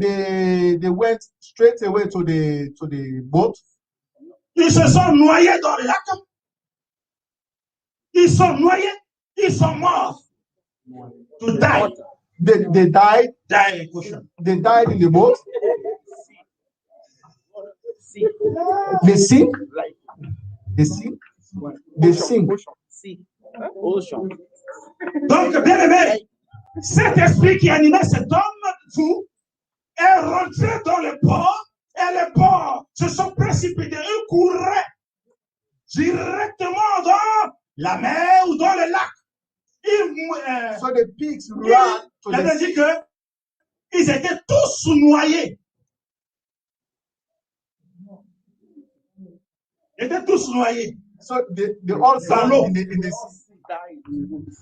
went straight away to the boat. Ils se sont noyés dans le lac. Ils sont noyés. Ils sont morts. To die. They died. Die, cochon. They died in the boat. They sink. They sink. They sink. Donc, bien aimé, cet esprit qui animait cet homme fou est rentré dans le port et les porcs se sont précipités. Ils couraient directement dans la mer ou dans le lac. So the pigs ran to Il avait the dit que ils étaient tous noyés. Ils étaient tous noyés. So they all sank in the sea.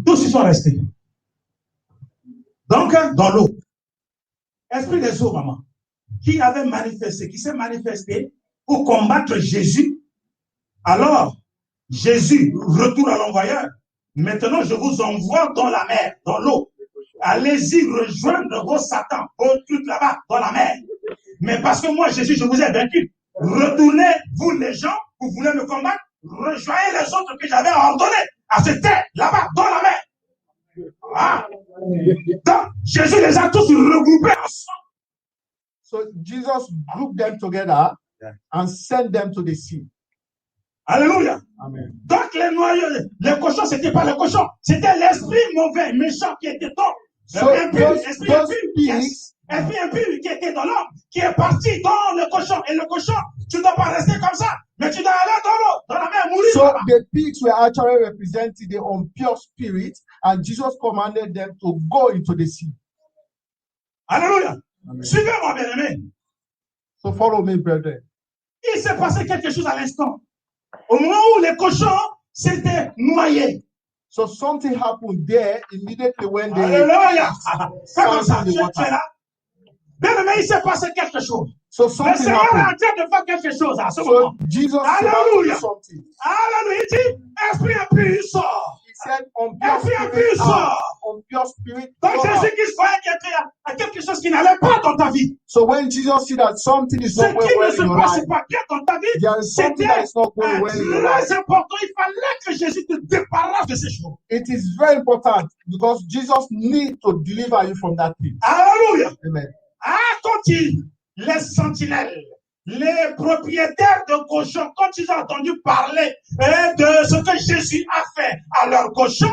Tous ils sont restés. Donc, dans l'eau. Esprit des eaux, maman, qui avait manifesté, qui s'est manifesté pour combattre Jésus. Alors, Jésus retourne à l'envoyeur. Maintenant, je vous envoie dans la mer, dans l'eau. Allez-y rejoindre vos satans, vos trucs là-bas, dans la mer. Mais parce que moi, Jésus, je vous ai vaincu. Retournez, vous les gens, vous voulez me combattre, rejoignez les autres que j'avais ordonnés à se taire là-bas, dans la mer. Ah. Donc, Jésus les a tous regroupés ensemble. So Jesus grouped them together and sent them to the sea. Alléluia. Amen. Donc, les cochons, c'était pas les cochons, c'était l'esprit mauvais, méchant qui était dans So esprit impur qui était dans l'homme, qui est parti dans le cochon. Et le cochon, tu ne dois pas rester comme ça, mais tu dois aller dans l'eau, dans la mer, mourir. So the pigs were actually representing the impure spirit, and Jesus commanded them to go into the sea. Alléluia. Amen. Suivez-moi, bien-aimé. So follow me, brethren. Il s'est passé quelque chose à l'instant. Au moment où les cochons s'étaient noyés. So something happened there immediately when they Alléluia. C'est comme ça, sank in the tu es water. là. Bien-aimé, il s'est passé quelque chose. So Le something Seigneur est en happened. train de faire quelque chose à ce So moment. Jesus is about to do Hallelujah. something. Alléluia. Il dit, esprit impur, sort. He said, Esprit impur, sort. impure spirit. Donc go out. Jésus-Christ voyait qu'il y a quelque chose qui n'allait pas dans ta vie. So when Jesus see that something is Ce not qui going ne well se in your passe life, pas bien dans ta vie, there is something that is not going well in your life. très important. Il fallait que Jésus te débarrasse de ces choses. It is very important because Jesus needs to deliver you from that thing. Alléluia. Amen. Ah, quand les sentinelles, les propriétaires de cochons, quand ils ont entendu parler de ce que Jésus a fait à leurs cochons,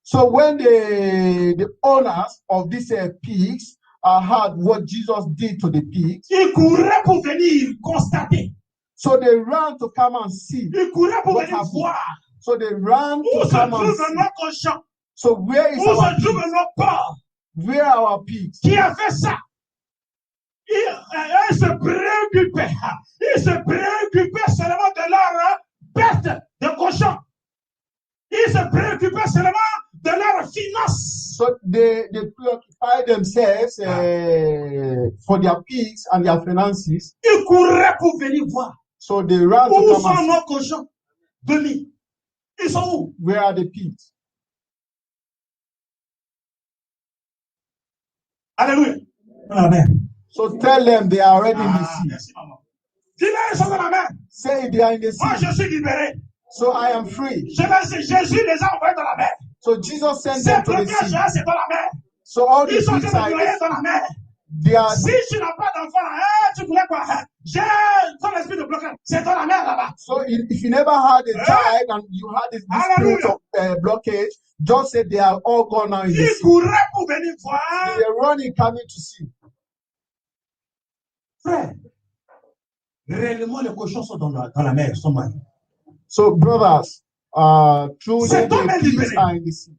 So when the owners of these pigs heard what Jesus did to the pigs, ils couraient pour venir constater. so they ran to come and see. Ils couraient pour What venir happened? voir So they ran où to se come and trouvent see. nos cochons, So where is où our se trouvent pigs? nos porcs. Where are our pigs? Qui a fait ça? Ils se préoccupaient. Ils se préoccupaient seulement de leur perte de cochons. Ils se préoccupaient seulement de leurs finances. So they preoccupy themselves for their pigs and their finances. Ils couraient pour venir voir So they ran to où come sont and see. nos cochons de nuit. Ils sont où? Where are the pigs? Alléluia. Amen. So tell them they are already in the sea. Merci, maman. Dis-leur, ils sont dans la mer. Say they are in the Moi, sea. je suis libéré. So I am free. Jésus les a envoyés dans la mer. So Jesus sent Ces them to the premiers sea. gens, c'est dans la mer. So all the Ils sont en pigs train are de in noyer the dans la mer. They are, Si tu n'as pas d'enfant, tu voulais quoi? J'ai ton esprit de blocage. C'est dans la mer là-bas. so if you never had a child and you had this spirit of blockage, just say they are all gone now in the Ils sea. couraient pour venir voir. They are running, coming to see. Frère, réellement, les cochons sont dans la mer, ils sont noyés. So brothers, truly Cet homme the est pigs libéré. are in the sea.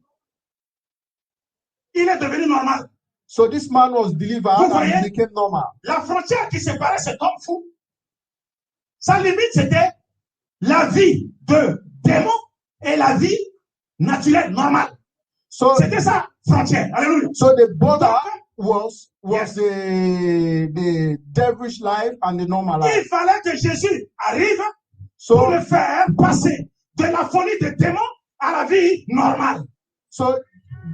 il est devenu normal. So this man was delivered Vous and voyez? he became normal. La frontière qui séparait cet homme fou, sa limite c'était la vie de démon et la vie naturelle, normale. So, C'était ça, frontière. Alléluia. so the border Donc, was the devilish life and the normal life. il fallait que Jésus arrive pour So, le faire passer de la folie des démons à la vie normale. so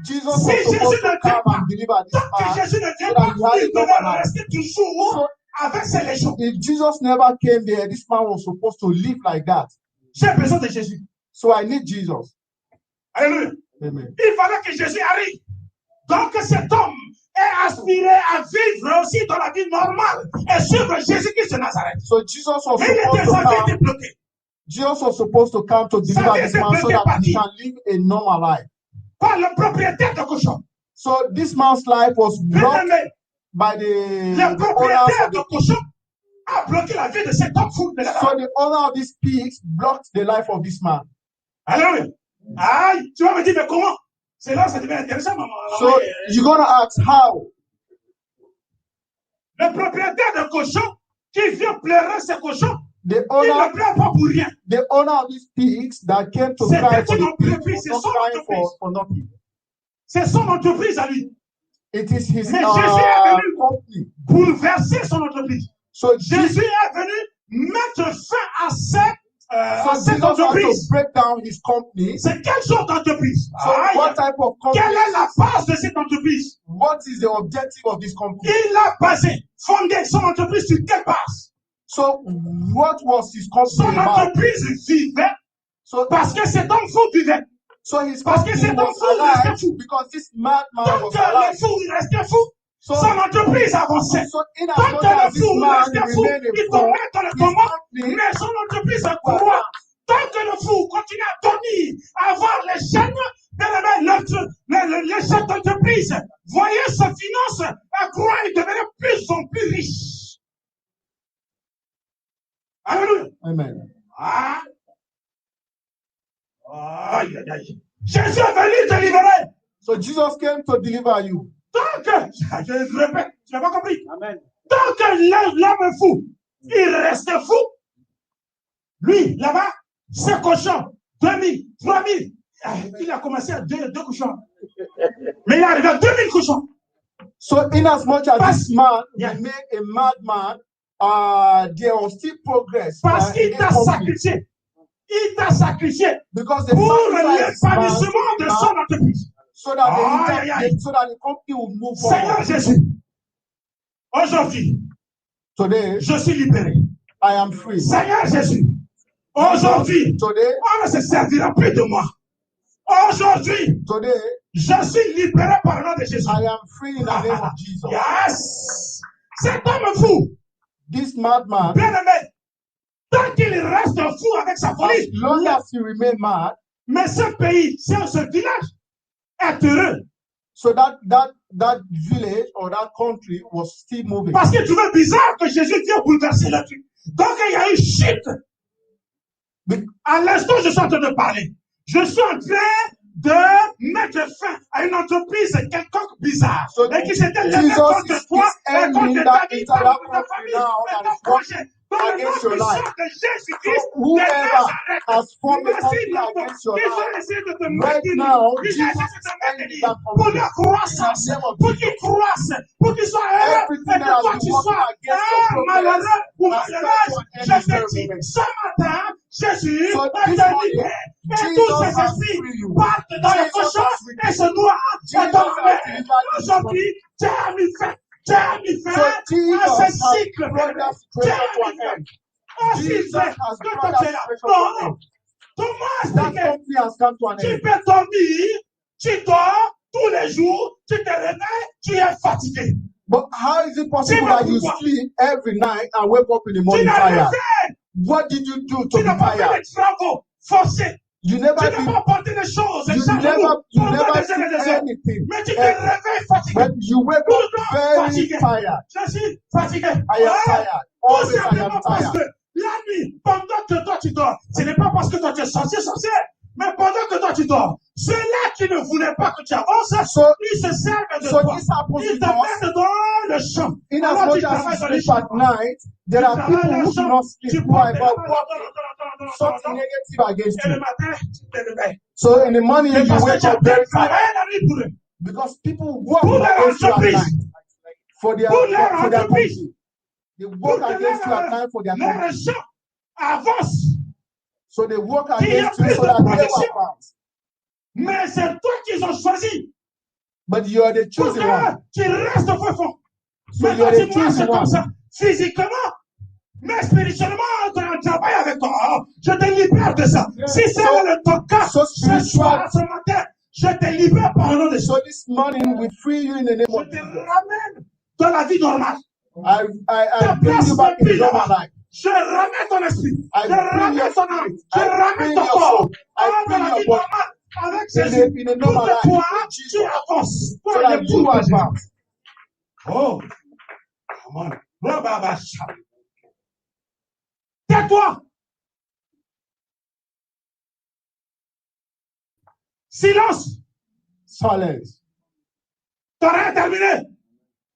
Jesus Si was Jésus supposed to ne vient come pas, and deliver this tant que man. Jésus ne vient so pas, that he had il a normal devait life. rester toujours avec ses légions. If Jesus never came there, this man was supposed to live like that. J'ai besoin de Jésus. So I need Jesus. Alléluia. Amen. Il fallait que Jésus arrive. Donc cet homme est aspiré à vivre aussi dans la vie normale et suivre Jésus-Christ de Nazareth. So Jesus was Mais il supposed était to sa vie come. était bloquée Jesus was supposed to come to deliver vie this était man so bloquée that par he qui? can live a normal life. par le propriétaire de cochon. So this man's life was blocked Bien-aimé, by le the owners propriétaire of de the cochon a bloqué la vie de cet homme fou. So the owner of these pigs blocked the life of this man. Alléluia. Aïe, tu vas me dire, mais comment? C'est là, ça devient intéressant, maman. So you're gonna ask how? Le propriétaire de cochon qui vient pleurer ses cochons, The il ne owner, pleure pas pour rien. the owner of these pigs that came to C'est cry for une the pigs entreprise, was c'est not son crying entreprise. for nothing. C'est son entreprise à lui. It is his Mais Jésus est venu company. bouleverser son entreprise. So Jésus est venu mettre fin à cette Jesus had to entreprise. break down his company. C'est quelle sorte d'entreprise? So what type of company? Quelle est la base de cette entreprise? What is the objective of this company? Il a basé, fondé son entreprise sur quelle base? So what was his company Son about? entreprise vivait So parce que cet homme fou vivait. So his Parce que company cet homme was fou alive restait fou. because this madman Tant was que le alive. fou il restait fou, So, son entreprise avançait. so in as Tant much que as le this fou man restait fou, remained a il fool, tombait dans le his combat, company mais son entreprise croît. Tant que le fou continue à dormir, à avoir les chaînes, les chefs d'entreprise voyaient sa finance croître et devenir plus en plus riche. Alléluia. Amen. Ah. Aïe, aïe, aïe. Jésus est venu te libérer. So Jesus came to deliver you. Tant que, je répète, tu n'as pas compris. Amen. Tant que l'homme est fou, il reste fou. Lui, là-bas, ses cochons, 2000, 3000. Il a commencé à deux cochons. Mais il est arrivé à 2000 cochons. So in as much as this man Yeah. remained a madman, there was still progress. Parce in qu'il the t'a company. sacrifié. Il t'a sacrifié Because the pour sacrifice l'épanouissement de son entreprise. so that Aïe, aïe, aïe. so that the company would move Seigneur forward. Jésus, aujourd'hui, Today, je suis libéré. I am free. Seigneur Jésus, aujourd'hui, Today, on ne se servira plus de moi. Aujourd'hui, today, je suis libéré par le nom de Jésus. I am free in the name of Jesus. Yes! Cet homme fou, This madman, bien aimé, tant qu'il reste fou avec sa as folie, long as he remain mad, mais ce pays, ce village est heureux. so that village or that country was still moving. Parce que tu veux bizarre que Jésus vienne bouleverser le truc. Donc il y a une chute. À l'instant, je suis en train de parler. Je suis en train de mettre fin à une entreprise quelconque bizarre. So et qui s'était Jesus levée contre toi, is et contre ending ta that vie, entire contre ta country famille, now et that ton is working projet. Dans le nom against your puissant life. de Jésus-Christ, So whoever de Nazareth, has formed a merci company Lord. against your Ils ont life, essayé de te right maintenir. now, Ils ont Jesus essayé de te is ending maintenir that pour company. leur croissance, In the name of pour Jesus. qu'ils croissent, pour qu'ils soient heureux, Everything et that que has toi been tu working sois against your progress malheureux ou has malheureuse. come to an end Je this te very dis, moment. ce matin, Jésus So est this te morning, libère. Et Jesus tous ces has esprits freed you. partent dans les Jesus cochons has freed et se noient Jesus dans la has mer. delivered you. Aujourd'hui, tu as mis fin. Tu as mis fin So à Jesus ce has cycle. brought that Tu as situation to mis an fin. end. Oh, s'il Jesus plaît, has que brought toi that tu es là. situation to an Non, end. comment That expliquer? company has come to an Tu end. peux dormir, tu dors tous les jours, tu te réveilles, tu es fatigué. But how is it possible C'est that you pourquoi. sleep every night and wake up in the Tu morning n'as rien tired? fait. What did you do to Tu be n'as pas fait tired? des travaux forcés. You Tu never n'as did. pas apporté des choses. You chaque jour, never pendant des did heures et des heures. anything. Mais tu te And réveilles fatigué. when you wake Tout up le temps very fatigué. tired. Je suis fatigué. I am tired. Tout Always I simplement am parce tired. que la nuit, pendant que toi tu dors, ce n'est pas parce que toi tu es sorcier, mais pendant que toi tu dors, Ceux-là qui ne voulaient pas que tu avances, ils se servent de toi. Ils te mettent dans le champ. In as much as you sleep at night, there are people who do not sleep. Why? But what something negative against Et le you. matin, tu te réveilles. So in the morning Et you parce que wake tu up very travailles tired la nuit pour eux. because people work Pour leur against you at entreprise. night for their Pour leur entreprise. company. They Pour work que against you at night for their leur company. champ avance. So they work Qui a against you plus so de that they protection. advance. Mais c'est toi qu'ils ont choisi But you are the pour chosen one. que tu restes au fond. So Mais you are quand the tu marches chosen comme one. ça, physiquement, mais spirituellement, quand on travaille avec toi, je te libère de ça. Si c'est ton cas, so ce soir, ce matin, je te libère par le nom de Jésus. So this morning we free you in the name Je of te Jesus. ramène dans la vie normale. I bring you back in the normal life. Je ramène ton esprit. I Je bring ramène your ton âme. spirit. Je I ramène bring ton your corps. soul. I Dans bring la your vie body. normale. Avec In Jésus. the Pour normal que life toi, with tu Jesus. avances. So Toi, that l'époux you de Jésus. advance. Oh. Come on. Tais-toi. Silence. Silence. T'aurais terminé.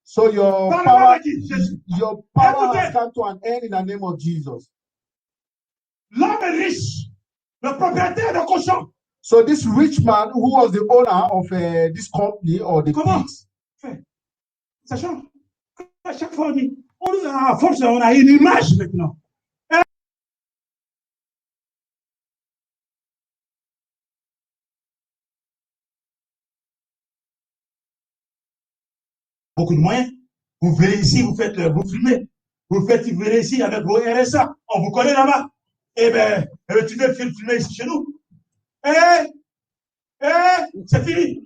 So your Dans le nom power, de Jésus. your power Écoutez. has come to an end in the name of Jesus. L'homme est riche. Le propriétaire de cochon. So this rich man who was the owner of this company or the Comment? pigs. Ça change. À chaque fois, on dit, à force, on a une image maintenant. Beaucoup de moyens. Vous venez ici, vous filmez. Vous venez ici avec vos RSA. On vous connaît là-bas. Eh bien, tu veux filmer ici chez nous. C'est fini.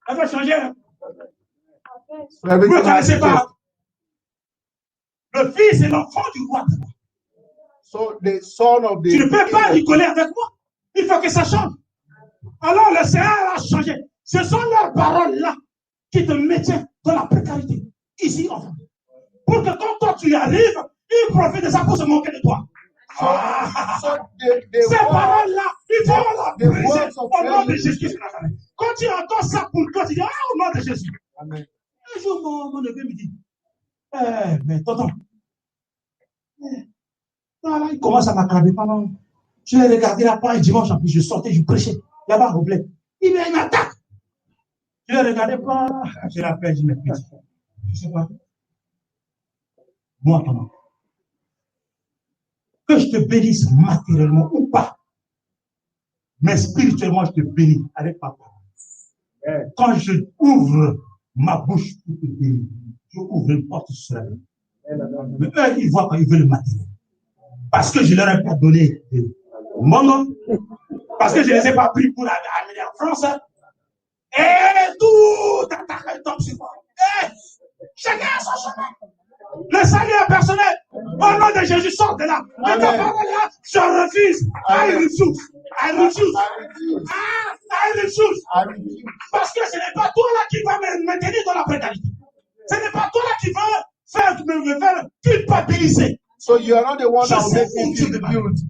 Elle va changer. So Vous everything ne has connaissez to pas. change. Le fils est l'enfant du roi. So the son of Tu ne the peux pas rigoler avec moi. Il faut que ça change. Alors le Seigneur a changé. Ce sont leurs paroles-là qui te maintiennent dans la précarité. Ici, en France. Pour que quand toi tu y arrives, ils profitent de ça pour se moquer de toi. So Ces paroles-là, il faut la the briser words of au nom de faith. Jésus. Quand tu entends ça pour toi, tu dis, au nom de Jésus. Amen. Un jour, mon neveu me dit, mais tonton, voilà, il commence à m'acclamer pas mal. Je l'ai regardé là, pas un dimanche, en plus, je sortais, je prêchais, là-bas, au bled. Il m'attaque. Je l'ai regardé pas, je l'appelle, je me dis, je sais pas. Moi, comment? Que je te bénisse matériellement ou pas, mais spirituellement, je te bénis avec papa. Quand je ouvre ma bouche pour te bénir, je ouvre une porte sur la vie. Mais eux, ils voient quand ils veulent le matériel. Parce que je leur ai pas donné de mongo, parce que je ne les ai pas pris pour amener en France. Et tout tombe sur moi. Chacun a son chemin. Le salut est personnel. Au nom de Jésus, sort de là. Mais ta parole là, je refuse. I refuse. Parce que ce n'est pas toi là qui va me maintenir dans la précarité. Ce n'est pas toi là qui va me faire culpabiliser. So you are not the one that will make me feel guilty.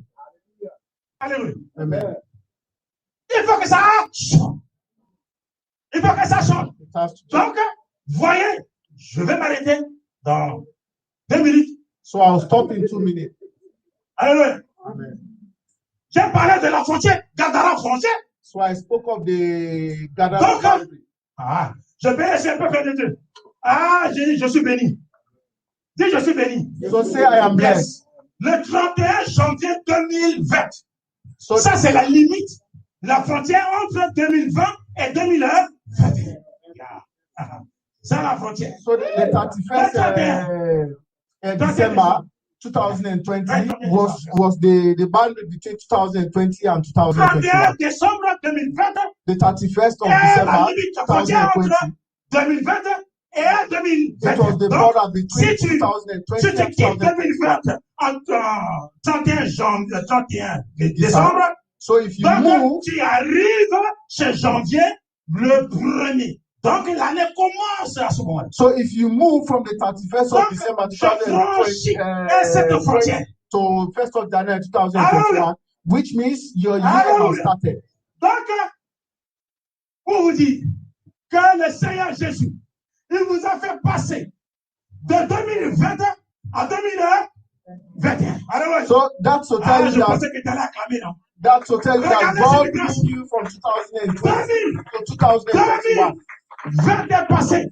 Alléluia. Amen. Il faut que ça change. Il faut que ça change. It has to change. Donc, voyez, je vais m'arrêter dans 2 minutes. So I'll stop in 2 minutes. Alléluia. Amen. J'ai parlé de la frontière, Gadara frontière. So I spoke of the Gadara Donc, boundary. je bénis un peu de Dieu. J'ai dit, je suis béni. Dis, je suis béni. So say I am blessed. Le 31 janvier 2020. So Ça, c'est la limite. La frontière entre 2020 et 2021. C'est la frontière. So the 31st December 2020 was the boundary between 2020 and 31 2021. décembre 2020 The 31st of est la December limite. La frontière 2020. entre 2020 et It was 2021. the Donc, border between si tu 2020 and quittes 2021. 2020 entre 31 décembre, So if you donc move, tu arrives chez janvier le 1er. Donc l'année commence à ce moment-là. So if you move from the 31st of December Je franchis cette 2020 frontière. to 1st of January 2021, which means your year has started. Donc, pour vous dire que le Seigneur Jésus, il vous a fait passer de 2020 à 2021. So that's to tell you Je that pensais que tu allais acclamer, non? that's to tell you that Regardez God cette grâce. moved you from 2020 to 2020 2021. est passé.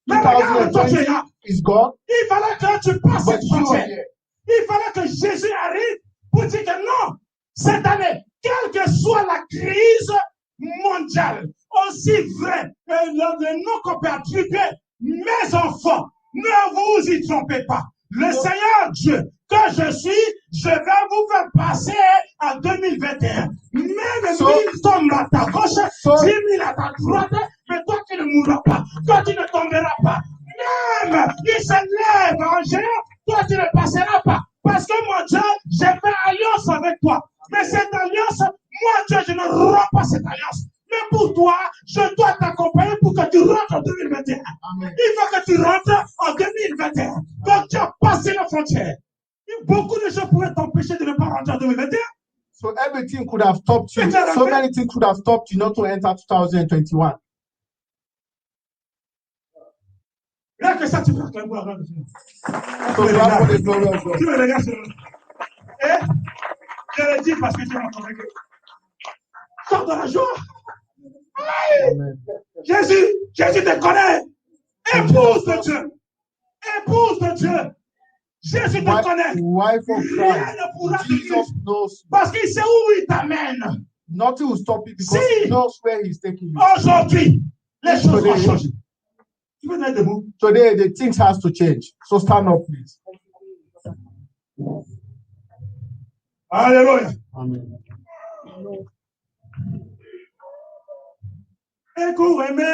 Mais regarde, toi, tu es là. 2020 is gone, Il fallait que tu passes but cette you are frontière. here. Il fallait que Jésus arrive pour dire que non, cette année, quelle que soit la crise mondiale, aussi vrai que le nom qu'on peut attribuer, mes enfants, ne vous y trompez pas. Le Seigneur Dieu que je suis, je vais vous faire passer en 2021. Même 1000 tombent à ta gauche, 10 000 à ta droite, mais toi tu ne mourras pas, toi tu ne tomberas pas. Même il se lève en géant, toi tu ne passeras pas. Parce que mon Dieu, j'ai fait alliance avec toi. Mais cette alliance, moi Dieu, je ne romps pas cette alliance. Mais pour toi, je dois t'accompagner pour que tu rentres en 2021. Amen. Il faut que tu rentres en 2021. Donc tu as passé la frontière. Beaucoup de choses pourraient t'empêcher de ne pas rentrer en 2021. So everything could have stopped you. So many things could have stopped you not to enter 2021. Là que ça, tu peux acclamer pour la gloire de Dieu. So clap for the glory of God. Tu me regardes sur le... Eh? Je le dis parce que tu m'as convaincu. Sors de la joie. Amen. Jésus te connaît. Épouse de Dieu. Épouse de Dieu. Jésus te connaît. Wife of Rien Christ. ne pourra te Jesus nuire. knows. Parce qu'il sait où il t'amène. Nothing will stop you because Si. he knows where he's taking you. Aujourd'hui, les choses vont Today. changer. Tu peux être debout. Today, the things has to change. So stand up, please. Alléluia. Amen. Écoutez-moi.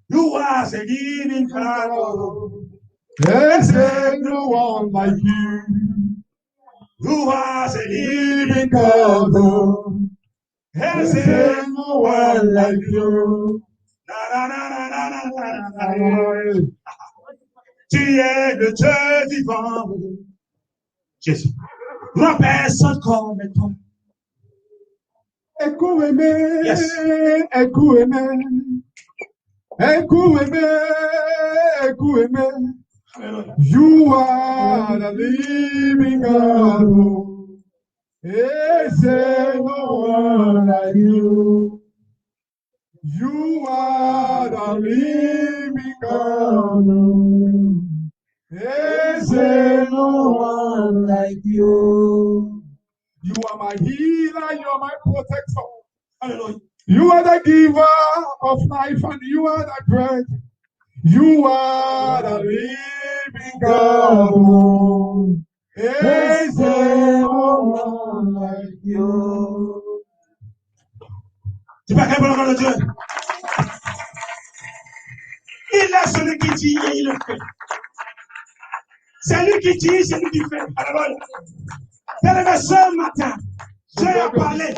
You are the living God. There's no one like you. You are the living God. There's no one like you. Tu es le Dieu vivant. Jésus. La personne comme toi. Écoutez-moi, Yes. écoutez-moi, écoutez-moi, écoutez-moi. Alléluia. You are the living God. There's no one like you. You are the living God. There's no one like you. You are my healer, you are my protector. Alléluia. You are the giver of life and you are the bread. You are the living God. There's no one like you. Tu peux acclamer le nom de Dieu. Il est celui qui dit et il le fait. C'est lui qui dit, c'est lui qui fait. Alléluia. Bien-aimé, ce matin, Dieu a parlé.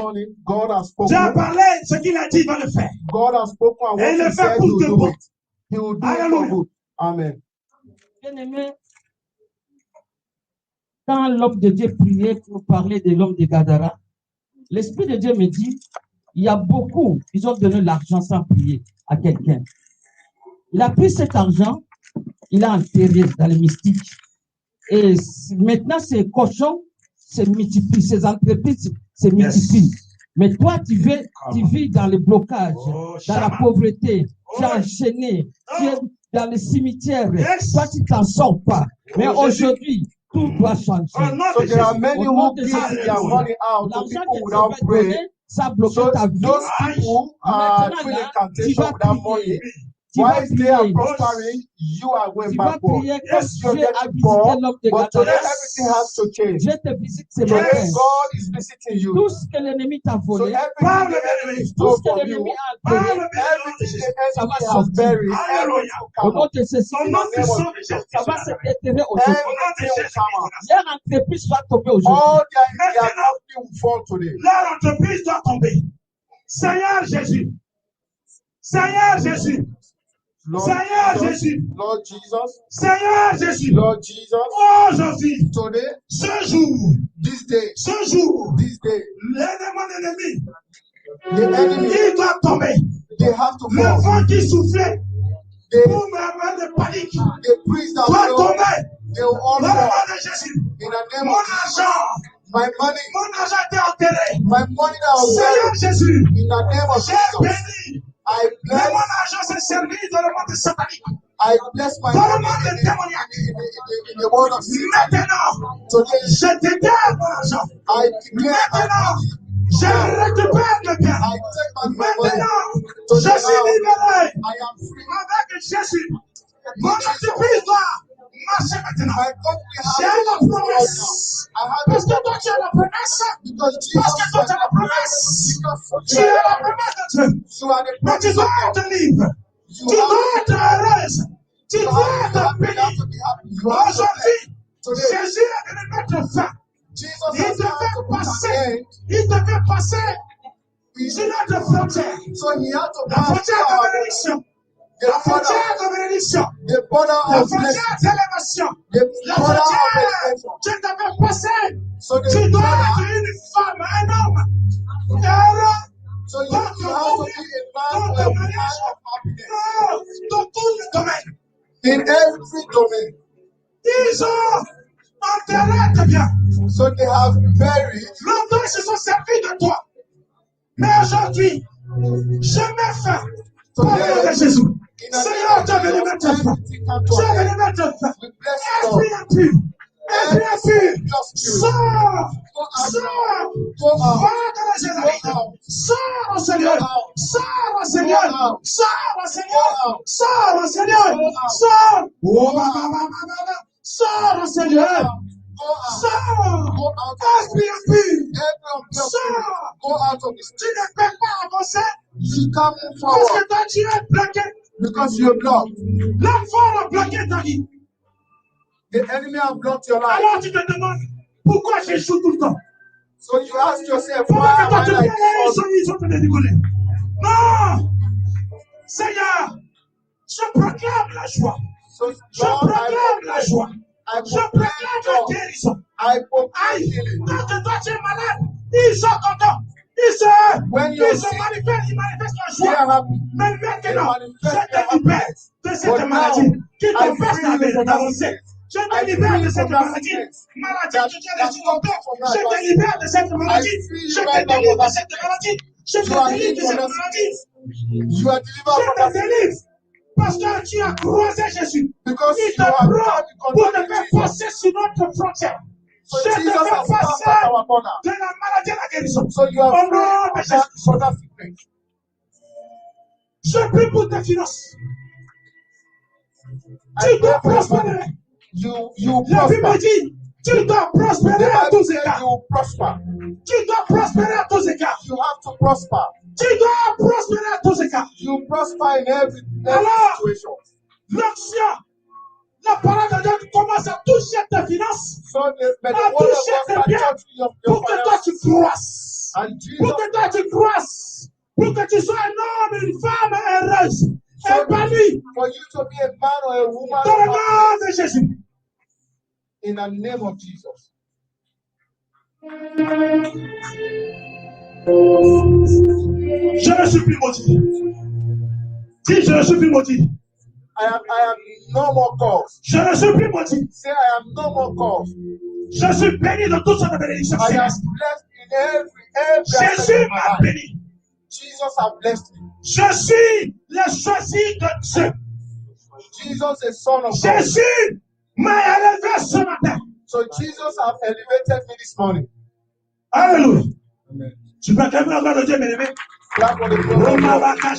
God has Dieu a spoken. parlé, ce qu'il a dit, il va le faire. God has spoken and Et il what le he fait said, he pour will de do bon. it. He will do it Alléluia. for good. Amen. Bien-aimé, quand l'homme de Dieu priait pour parler de l'homme de Gadara, l'Esprit de Dieu me dit, il y a beaucoup, ils ont donné l'argent sans prier à quelqu'un. Il a pris cet argent, il a enterré dans les mystiques. Et maintenant, ces cochons se multiplient, ces entreprises se multiplient. Mais toi, tu vis dans le blocage, dans la pauvreté, tu es enchaîné, tu es dans le cimetière. Toi, tu t'en sors pas. Mais aujourd'hui, tout doit changer. So there are many who give their money out to L'argent people que without tu vas praying. donner, ça a bloqué So ta vie. those people are Maintenant, feeling là, tu temptation vas without prier. money. Tu vas While they are prier. prospering, you are going Tu vas backward. prier comme Yes, you're Dieu a getting visité poor, l'homme de but today Gadara. everything has to change. Dieu te visite ce Today matin. God is visiting you. Tout ce que l'ennemi t'a So volé, everything the enemy tout stole ce que from l'ennemi you, a enterré, everything the ça va enemy has sortir. buried, everything will Au come nom out. de Jésus, In the name of Jesus. ça va se déterrer aujourd'hui. Everything will come out. Leur entreprise va tomber aujourd'hui. All their company will fall today. Leur entreprise doit tomber. Seigneur Jésus. Seigneur Jésus. Lord Seigneur Jesus, Jésus. Lord Jesus, Seigneur Jésus. Lord Jesus, Aujourd'hui, today, ce jour, this day, l'ennemi, the enemy, il doit tomber. they have to Le fall. vent qui soufflait They, pour me mettre de panique the priest that doit will, tomber. they will all Dans le fall. nom de Jésus. In the name Mon of Jesus, argent, my money, mon argent était enterré. my money that was Seigneur buried, Jésus, in the name of j'ai Jesus, béni. I Mais bless, mon argent s'est servi dans le monde satanique. I bless my Dans le money monde in démoniaque. the world of sin. Maintenant, Today, je déterre mon argent. I declare my Maintenant, money. je récupère le bien. I take back my money. Maintenant, je suis libéré. I am free. Avec Jésus, mon entreprise doit marcher maintenant. My company J'ai has la to go now. promesse. I have Parce a que toi, tu as la promesse. because Parce Jesus que toi, tu as said, la promesse. because Tu as la promesse de Dieu. you are the Mais tu promise dois of God. être libre. Tu You dois have être heureuse. Tu you dois have être to be béni. happy. You have to Aujourd'hui, today. Jésus est venu mettre fin. Jesus Il has come to devait put an passer. end. Il devait passer sur notre frontière. So he had to La pass frontière de our bénédiction. the La frontière border, de bénédiction. the border La of blessing, frontière d'élévation. the La border of frontière. elevation. Tu devais passer. So the Tu dois être border, une femme, un homme. Heureux. so you have to be a man or a woman of happiness Non, dans tous les domaines. in every domain. Ils ont enterré tes biens. So they have buried. Longtemps, ils se sont servis de toi. Mais aujourd'hui, je mets fin. Par le nom de Jésus. Seigneur, tu es venu mettre fin. Tu es venu mettre fin. We bless you, Esprit Lord. impur. Esprit impur. Just spirit. Sors. Go out. Sors. Go Va out. dans les Israélites. Sors au Seigneur. Sors au Seigneur. Sors au Seigneur. Sors au Seigneur. Sors. Oh, ma, ma, ma, ma, ma, ma. Sors au Seigneur. Go out. Sors. Go out. Esprit impur. Every unpure spirit. Go out of this. Tu ne peux pas avancer You can't move parce forward que toi tu es bloqué. because you're blocked. L'enfant a bloqué ta vie. The enemy has blocked your life. Alors tu te demandes pourquoi j'échoue tout le temps. So you ask yourself, Pendant why que am toi I tu like viens, this? ils sont en train de rigoler. Non! Seigneur, je proclame la joie. So Je Lord, proclame la joie. I Je proclaim proclame la joy. guérison. I proclaim Aïe, healing. tant que toi tu es malade, ils sont contents. Ils When you're se sick, manifestent, ils manifestent la they are joie. happy. Mais maintenant, They je manifest te their libère happiness. de cette But now, maladie qui I t'empêche free you from d'avancer. Je I te libère free de you cette from that maladie. sickness. Maladie That- qui tient that les yeux stops from Je te that libère de cette maladie. I free you Je te right now délivre from de that cette sickness. maladie. Je You te are délivre healed de from cette that maladie. sickness. You are delivered Je from te that sickness délivre parce que tu as croisé Jésus. because Il you te have prend tried to pour te contact faire Jesus. passer sur notre frontière. So Je te Jesus fais has passed passer at our border. de la maladie à la guérison. So you are Au free nom de Jésus. from that sickness. Je prie pour tes finances. I Tu dois pray for your money. prospérer. You La Bible prosper. dit, tu dois The prospérer à tous Bible says égards. you prosper. Tu dois prospérer à tous égards. You have to prosper. Tu dois prospérer à tous égards. You prosper in every Alors, situation. L'action, la parole de Dieu commence à toucher tes finances So may the à word of toucher God tes start biens touching your pour que toi tu finances. croisses. And Jesus, Pour que toi tu croisses. Pour que tu sois un homme, une femme heureuse. Épanouie for you to be a man or a woman dans le of happiness, nom de Jésus. in the name of Jesus. Je ne suis plus maudit. Dis, je ne suis plus maudit. I am no more cause. Je ne suis plus maudit. Say I am no more cause. Je suis béni de toutes sortes de bénédictions I am célestes. blessed in every aspect Jésus of my m'a life. béni. Jesus has blessed me. Je suis le choisi de Dieu. Jesus is son of God. Jésus m'a élevé ce matin. So Jesus has elevated me this morning. Alléluia. Amen. Tu peux acclamer la gloire de Dieu, bien-aimé. Clap for the throne of God. Clap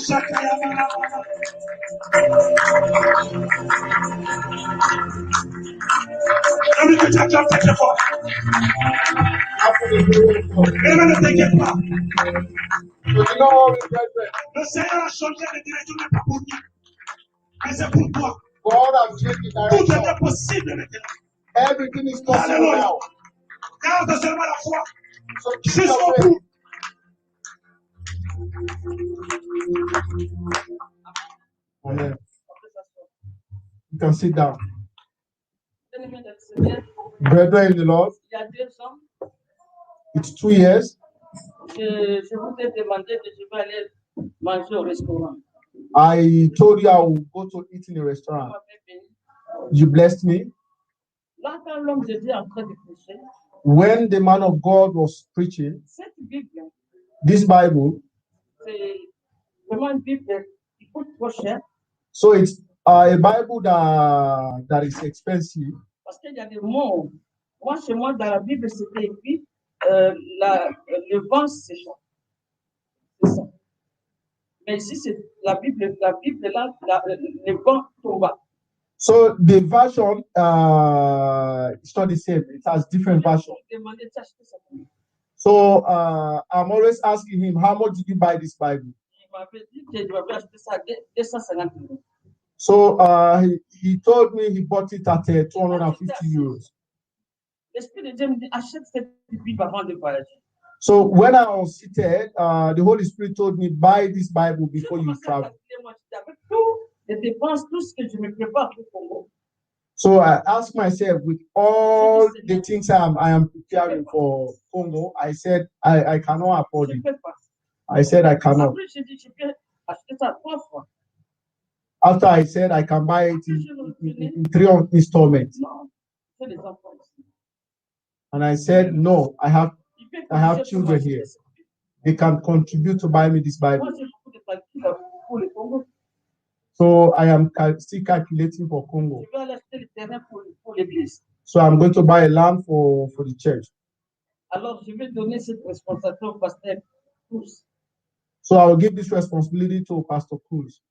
for the throne of God. Ne t'inquiète pas. So you know what, brethren? Le Seigneur a changé de direction, mais pas pour nous. Mais c'est pour toi. God has changed the Tout direction. est possible maintenant. Everything is possible Alléluia. now. Garde seulement la foi. So keep Jusqu'au your faith. bout. Amen. You can sit down. Bien-aimés dans le Seigneur, Brethren in the Lord, il y a 2 ans, it's 2 years. je vous ai demandé que je vais aller manger au restaurant. I told you I will go to eat in a Vous restaurant. m'avez béni. You blessed me. Là, quand l'homme de Dieu est en train de prêcher, When the man of God was preaching, cette Bible, this Bible, c'est vraiment une Bible qui coûte trop cher so it's a Bible that is expensive parce qu'il y a des mots. Moi, chez moi, dans la Bible, c'était écrit le vent séchant. C'est ça. Mais ici, c'est la Bible là, le vent tomba. So the version it's not the same. It has different versions. Je me demandais d'acheter ça. So I'm always asking him, how much did you buy this Bible? Il m'avait dit que je devais acheter ça à 250 euros. So he told me he bought it at 250 euros. L'Esprit de Dieu me dit, achète cette Bible avant de voyager. So when I was seated, the Holy Spirit told me, buy this Bible before you travel. Avec tout les dépenses, tout ce que je me prépare pour le Congo. So I asked myself, with all the things I am preparing for Congo, I said, I cannot afford Je ne it. peux pas. I said, I cannot. Après, j'ai dit, je peux acheter ça 3 fois. After I said, I can buy it in 3 installments. Non, c'est les enfants ici. And I said, no, I have Il peut I have que je children puisse here. acheter ça. They can contribute to buy me this Moi, Bible. j'ai beaucoup de calculs pour le Congo. So I am still calculating for Congo. Je vais aller acheter le terrain pour l'église. So I'm going to buy a land for the church. Alors, je vais donner cette responsabilité au pasteur Cruz. So I will give this responsibility to Pastor Cruz.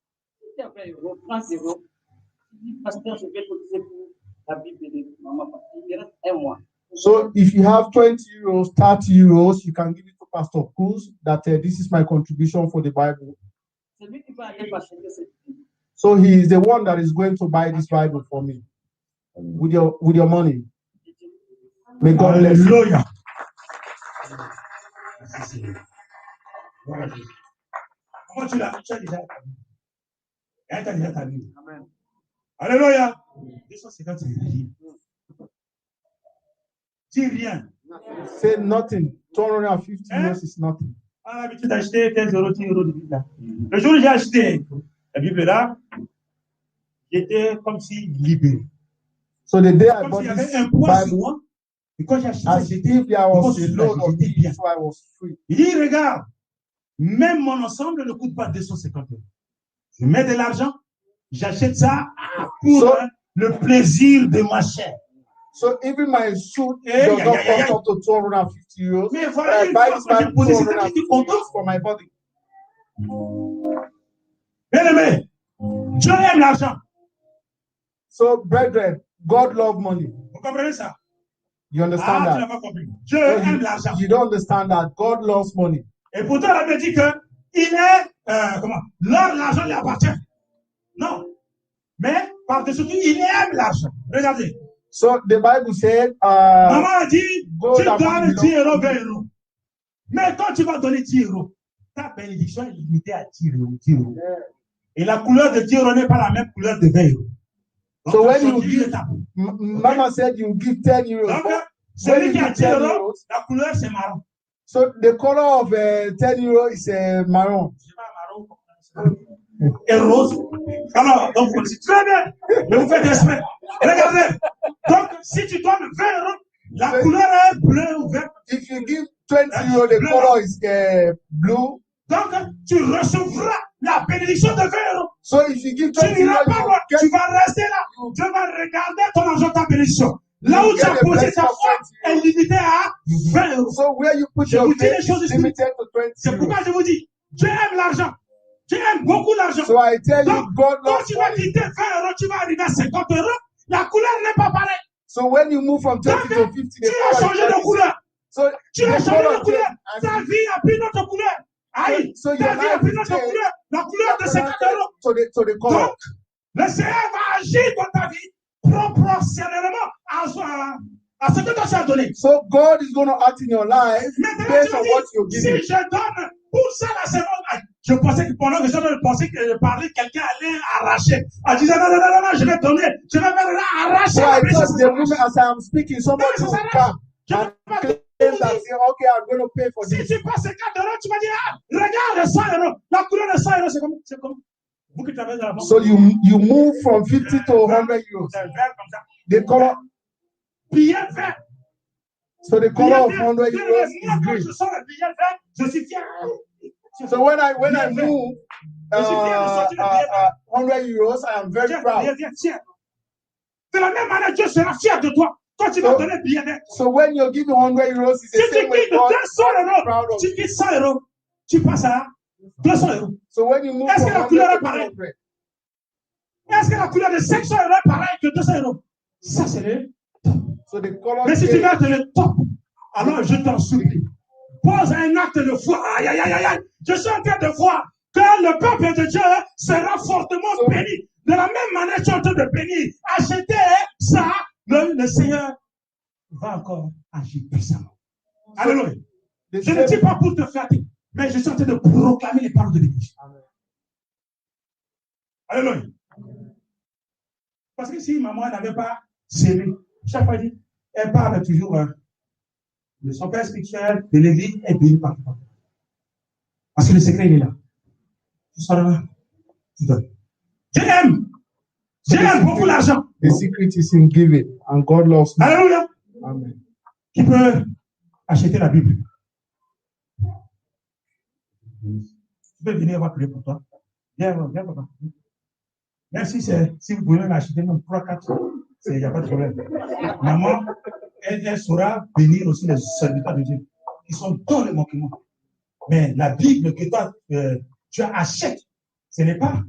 Il y a 20 euros, 30 euros. Je dis, pasteur, je vais cotiser pour la Bible de maman. Parce qu'il reste 1 mois. So if you have 20 euros, 30 euros, you can give it to Pastor Cruz that this is my contribution for the Bible. C'est lui qui va aller m'acheter cette Bible. So he is the one that is going to buy this Bible for me with your money. May God bless you. Alléluia. Merci, Seigneur. Gloire à Dieu. Comment tu l'as? Tu as déjà ta Bible. Et tu as déjà ta Bible. Amen. Alléluia. 250, c'est rien. Dis rien. Say nothing. 250 euros is nothing. On a l'habitude d'acheter 15 euros, 10 euros de Bible là. Le jour où j'ai acheté la Bible là, j'étais comme si libéré. So the day I Comme bought s'il y avait this un poids sur Bible, moi. Et quand j'ai acheté ça, as j'étais. if there was a load J'étais of bien. it, so I was free. Il dit, regarde, même mon ensemble ne coûte pas 250 euros. Je mets de l'argent, j'achète ça pour le plaisir de ma chair. So even my suit Hey, does yeah, not yeah, yeah, cost up to 250 euros. Mais voilà, I une buy fois this que j'ai Bible posé for cette 250 j'étais content. euros for my body. Bien aimé, Dieu aime l'argent. So brethren, God love money. Vous comprenez ça? You understand Ah, tu n'as that? pas compris. Dieu No, aime l'argent. you don't understand that. God loves money. Et pourtant, la Bible dit que il est, l'or, l'argent lui appartient. Non. Mais, par-dessus tout, il aime l'argent. Regardez. So the Bible said, Maman a dit, God tu and money donnes 10 belong euros, to 20 you. euros. Mais quand tu vas donner 10 euros, ta bénédiction est limitée à 10 euros. 10 euros. Et la couleur de 10 euros n'est pas la même couleur de 20 euros. Donc, So when you choisis une give, étape. Mama said you give 10 euros. Donc, When celui you qui a give 10 10 euros, euros, la couleur c'est marron. so the color of 10 euros is marron. Je sais pas, marron. Et rose. Alors, donc vous connaissez très bien. Mais vous faites exprès. Regardez. Donc, si tu donnes 20 euros, la couleur est bleue ou verte. If you give 20 euros, the color is blue. Donc, tu recevras la bénédiction de 20 euros. So if you give Tu 20 n'iras euros, pas voir. you Tu get, vas rester là. Tu vas regarder ton argent, ta bénédiction. Là où tu as posé ta foi est limité à 20 euros. so where you put Je your vous dis les faith choses is ici. limited to 20 C'est euros. pourquoi je vous dis, Dieu aime l'argent. Dieu aime beaucoup l'argent. So I tell you, Donc, God quand loves tu vas money. quitter 20 euros, tu vas arriver à 50 euros. La couleur n'est pas pareille. So when you move from 30 Donc, to 50, tu the as color changé de is couleur. so Tu the as changé color de couleur. change. Ta vie a pris notre couleur. Aïe, So ta your vie a life pris is notre changed. couleur. La couleur de 50 euros. So the color. Donc, le Seigneur va agir dans ta vie proportionnellement à ce que toi tu as donné. So God is going to act in your life Maintenant, based tu on me what dis, you're si giving. je donne pour ça la seconde, je pensais que pendant que je pensais que parler, quelqu'un allait arracher. Elle disait non, je vais donner, je vais faire là, arracher. So la I brise, thought ça the s'arrache. moment as I am speaking, somebody Non, mais ça will s'arrache. come Je and ne peux pas claim that say, okay, I'm going to pay for Si this. tu passes 4 euros, tu vas dire, regarde 100 euros. La couleur de 100 euros, c'est comme vous qui travaillez dans la banque. So you move from 50 to 100 euros. C'est un verre comme ça. The color, Billet vert. so the color of Billet 100 vert. euros is Moi, quand green. je sors le billet vert, je suis fier. So when I move 100 euros, I am very Tiens, proud. billet vert, tiens. De la même manière, Dieu sera fier de toi quand tu vas donner le billet vert. So when you give 100 euros, it's Si the tu same way quittes God 200 is proud euros, of. tu quittes 100 euros, tu passes à 200 euros. So when you move Est-ce from que la 100 couleur est to pareille? 200, Est-ce que la couleur de 500 euros est pareille que 200 euros? Ça, c'est le. so the color Mais si tu change. gardes le top, alors je t'en supplie, pose un acte de foi. Aïe, aïe, aïe, aïe, aïe. Je suis en train de voir que le peuple de Dieu sera fortement béni. De la même manière, tu es en train de bénir. Achetez ça, le Seigneur va encore agir puissamment. Alléluia. The Je ne dis same- pas pour te flatter, mais je suis en train de proclamer les paroles de l'Église. Alléluia. Parce que si maman n'avait pas sémé, chaque fois elle parle toujours de son père spirituel, de l'église, elle bénit partout. Parce que le secret, il est là. Tu sors là, tu donnes. J'aime beaucoup l'argent. The secret is in giving, and God loves me. Alléluia. Amen. Qui peut acheter la Bible? Tu peux venir voir prier pour toi. Viens, papa. Même si vous pouvez l'acheter même 3-4, il n'y a pas de problème. Maman, elle saura bénir aussi les serviteurs de Dieu qui sont dans le manquement. Mais la Bible que toi, tu achètes, ce n'est pas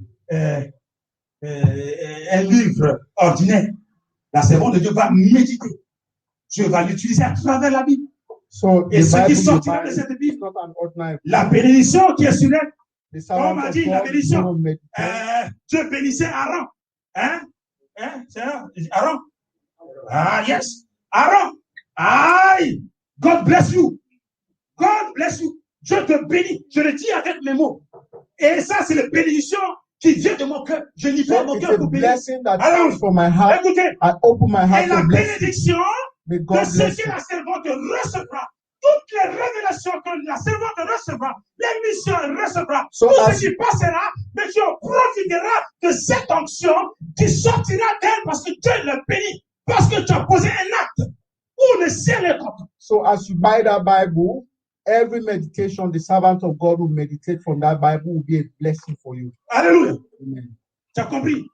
un livre ordinaire. La servante de Dieu va méditer. Dieu va l'utiliser à travers la Bible. So Et the ce qui Bible you sortira buy de cette is Bible, not an ordinary. la bénédiction qui est sur elle, The servant on m'a of dit la God bénédiction. will meditate. Dieu bénissait Aaron. C'est Aaron. Ah, yes. Aaron. Aïe. God bless you. God bless you. Dieu te bénit. Je le dis avec mes mots. Et ça, c'est la bénédiction qui vient de mon cœur. Je libère So mon it's cœur a pour bénir. blessing that Alors, comes from my heart. Écoutez. I open my Et heart la to bless you. bénédiction May de God ce bless que you. la servante recevra, toutes les révélations que la servante recevra, les missions elle recevra, So tout as- ce qui passera, mais tu en profiteras de cette onction qui sortira d'elle parce que Dieu le bénit, parce que tu as posé un acte où le ciel est content. So as you buy that Bible, every meditation the servant of God will meditate from that Bible will be a blessing for you. Alléluia. Amen. Tu as compris?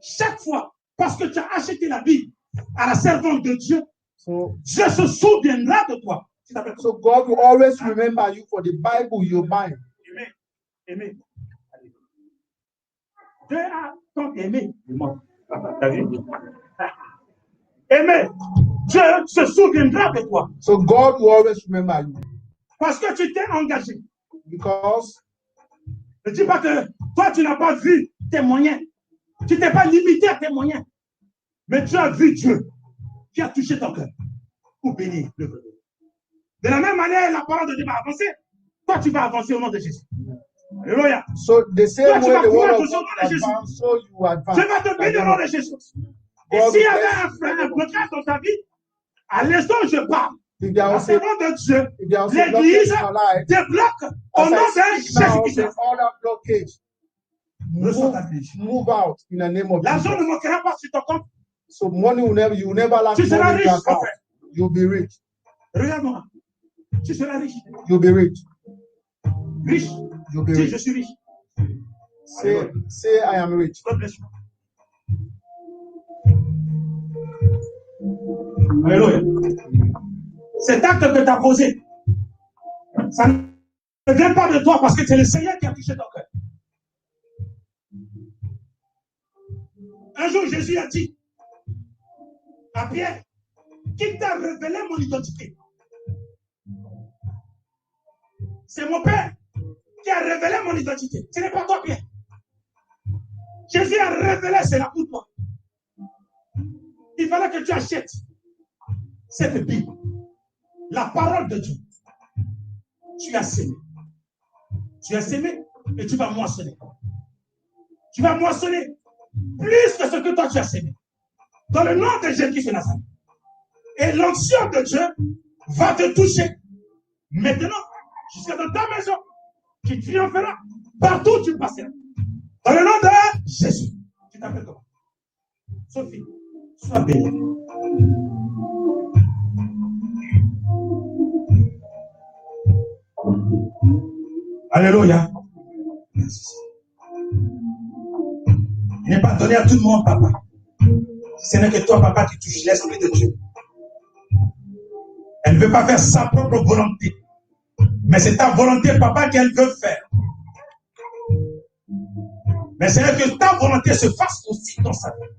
Chaque fois, parce que tu as acheté la Bible à la servante de Dieu, So, Dieu se souviendra de toi. Tu t'appelles so God will always remember you for the Bible you're buying. Aimé. Dieu a tant aimé le monde. T'as vu? Aimé. Dieu se souviendra de toi. So God will always remember you Parce que tu t'es engagé. because Ne dis pas que toi, tu n'as pas vu tes moyens. Tu t'es pas limité à tes moyens. Mais tu as vu Dieu qui a touché ton cœur pour bénir le peuple. De la même manière, la parole de Dieu va avancer. Toi, tu vas avancer au nom de Jésus. Alléluia. so the same Toi, tu way vas the word pouvoir of toucher au God nom de Jésus. advance, so you advance. Je vais te bénir au nom de Jésus. Et God s'il y bless avait you. un blocage dans ta vie, à l'instant où je parle, If there la was a, servante de Dieu if there was a blockage l'Église in your life, débloque au as nom I de speak now, Jésus-Christ. the other blockage Reçois ta bénédiction. move out in the name of L'argent ne Jesus. manquera pas sur ton compte. So money will never, you will never lack Tu seras money in riche, your mon account. frère. You'll be rich. Regarde-moi. Tu seras riche. You'll be rich. Riche. You'll be Dis, rich. je suis riche. Say I am rich. God bless you. Alléluia. Cet acte que tu as posé, ça ne ne vient pas de toi parce que c'est le Seigneur qui a touché ton cœur. Un jour, Jésus a dit à Pierre, qui t'a révélé mon identité? C'est mon Père qui a révélé mon identité. Ce n'est pas toi, Pierre. Jésus a révélé cela pour toi. Il fallait que tu achètes cette Bible, la parole de Dieu. Tu as sémé. Tu as sémé et tu vas moissonner. Tu vas moissonner plus que ce que toi tu as sémé. Dans le nom de Jésus de Nazareth. Et l'onction de Dieu va te toucher. Maintenant, jusqu'à dans ta maison, tu triompheras partout où tu passeras. Dans le nom de Jésus. Tu t'appelles comment? Sophie, sois bénie. Alléluia. Merci. Il n'est pas donné à tout le monde, papa. Ce n'est que toi, papa, qui touche l'Esprit de Dieu. Elle ne veut pas faire sa propre volonté. Mais c'est ta volonté, papa, qu'elle veut faire. Mais c'est que ta volonté se fasse aussi dans sa vie.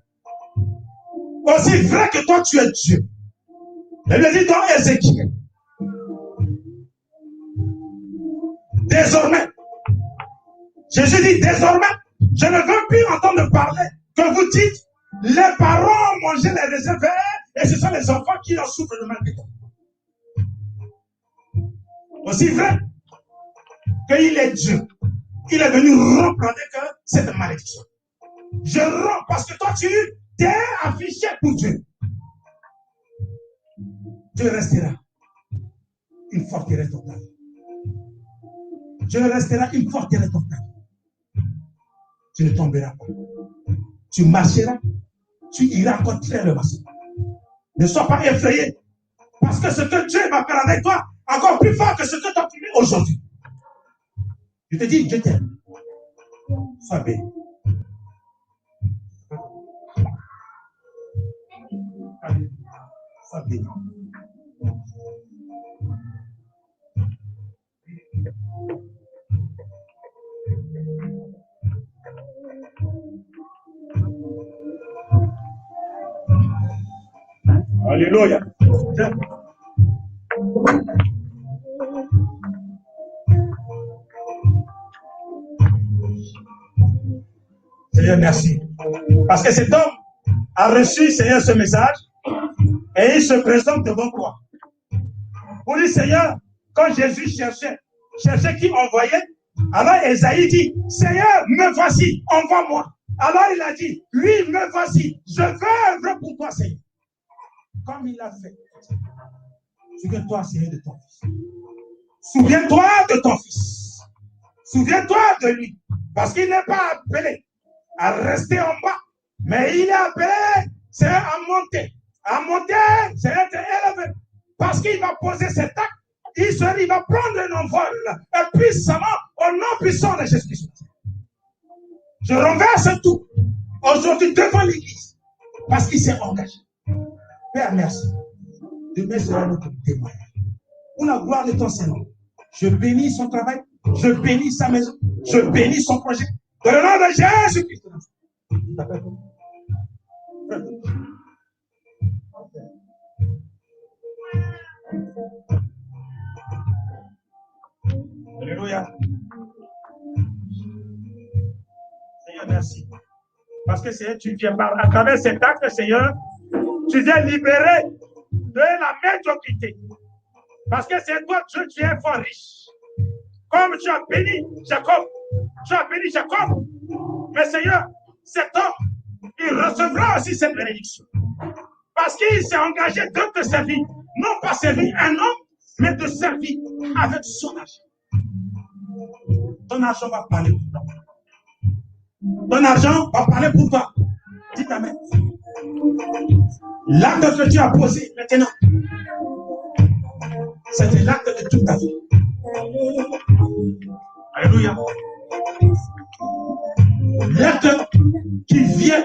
Aussi vrai que toi, tu es Dieu. Elle lui dit dans Ézéchiel. Désormais, Jésus dit désormais, je ne veux plus entendre parler que vous dites, les parents ont mangé les réserves et ce sont les enfants qui en souffrent le malgré. Aussi vrai qu'il est Dieu, il est venu rompre avec cette malédiction. Je romps parce que toi tu t'es affiché pour Dieu. Dieu restera une forteresse dans ta vie. Dieu restera une forteresse dans ta vie. Tu ne tomberas pas. Tu marcheras, tu iras encore très le massif. Ne sois pas effrayé. Parce que ce que Dieu va faire avec toi, encore plus fort que ce que tu as fait aujourd'hui. Je te dis, je t'aime. Sois béni. Sois béni. Alléluia. Seigneur, merci. Parce que cet homme a reçu, Seigneur, ce message et il se présente devant toi. Pour dire, Seigneur, quand Jésus cherchait qui envoyait, alors Esaïe dit, Seigneur, me voici, envoie-moi. Alors il a dit, oui, me voici, je veux œuvrer pour toi, Seigneur. Comme il a fait. Souviens-toi, Seigneur, de ton fils. Souviens-toi de ton fils. Souviens-toi de lui. Parce qu'il n'est pas appelé à rester en bas, mais il est appelé, Seigneur, à monter. À monter, Seigneur, t'élever. Parce qu'il va poser cet acte, il va prendre un envol puissamment au nom puissant de Jésus-Christ. Je renverse tout aujourd'hui devant l'Église parce qu'il s'est engagé. Père, merci. Demain sera notre témoignage. Pour la gloire de ton Seigneur, je bénis son travail, je bénis sa maison, je bénis son projet. Dans le nom de Jésus-Christ. Alléluia. Seigneur, merci. Parce que Seigneur, tu viens à travers cet acte, Seigneur, tu viens libérer de la médiocrité. Parce que c'est toi, Dieu, tu es fort riche. Comme tu as béni Jacob. Tu as béni Jacob. Mais Seigneur, cet homme, il recevra aussi cette bénédiction. Parce qu'il s'est engagé de te servir. Non pas servir un homme, mais de servir avec son argent. Ton argent va parler pour toi. Ton argent va parler pour toi. Dis amen. L'acte que tu as posé maintenant, c'est l'acte de toute ta vie. Alléluia. L'acte qui vient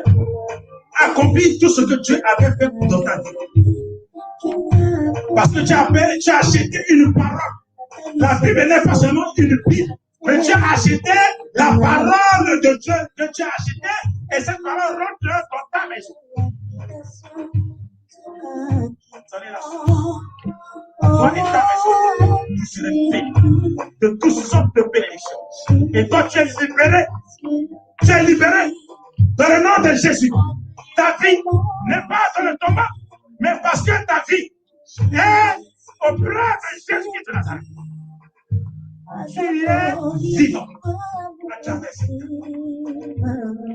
accomplir tout ce que Dieu avait fait dans ta vie. Parce que tu as acheté une parole La Bible n'est pas seulement une Bible, mais Dieu a acheté la parole de Dieu, que Dieu a acheté, et cette parole rentre dans ta maison. Toi et ta maison, tu serais béni de toutes sortes de bénédictions. Et toi, tu es libéré. Tu es libéré. Dans le nom de Jésus. Ta vie n'est pas dans le tombeau, mais parce que ta vie est auprès de Jésus de Nazareth. Tu es vivant.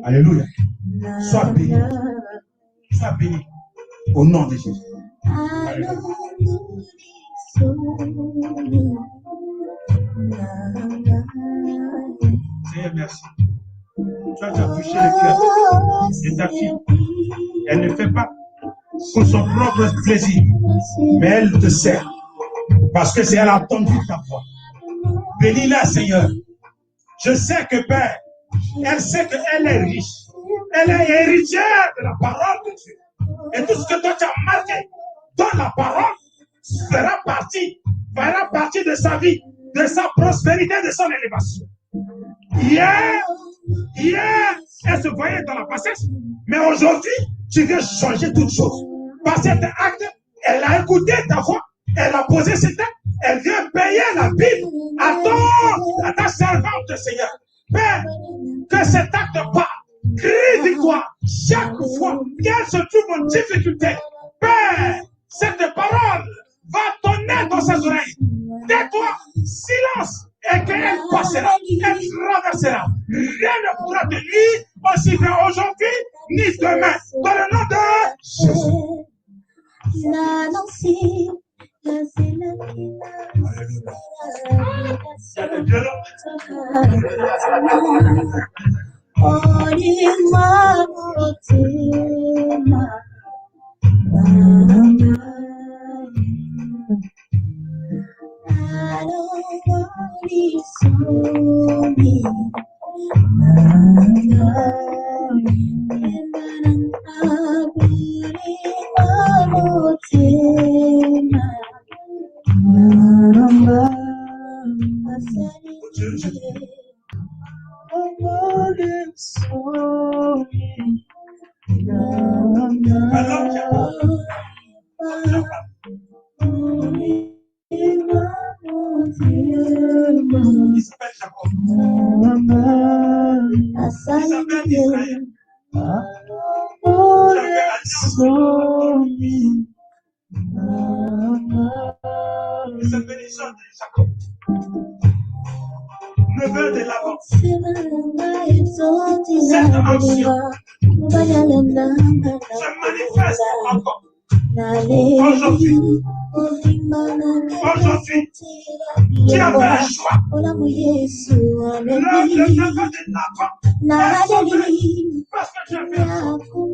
Alléluia. Sois béni. Sois béni. Au nom de Jésus. Alléluia. Seigneur, merci. Tu as touché le cœur de ta fille. Elle ne fait pas pour son propre plaisir, mais elle te sert. Parce que c'est elle a entendu ta voix. Bénis-la, Seigneur. Je sais que Père, elle sait qu'elle est riche. Elle est héritière de la parole de Dieu. Et tout ce que toi tu as marqué dans la parole fera partie de sa vie, de sa prospérité, de son élévation. Hier, elle se voyait dans la passesse, mais aujourd'hui, tu veux changer toutes choses. Par cet acte, elle a écouté ta voix, elle a posé ses têtes, elle vient payer la Bible à ta servante, Seigneur. Père, que cet acte part, crie victoire chaque fois qu'elle se trouve en difficulté. Père, cette parole va tonner dans ses oreilles. Tais-toi, silence, et qu'elle passera, elle traversera. Rien ne pourra te nuire aussi bien aujourd'hui ni demain. Dans le nom de Jésus. Il s'appelle Jacob. Il s'appelle Israël. Il s'appelle Jacob. Neveu de Laban. Cette action se manifeste encore. Aujourd'hui, tu as fait un choix. Le neveu de Laban est sauvé parce que tu as fait un choix.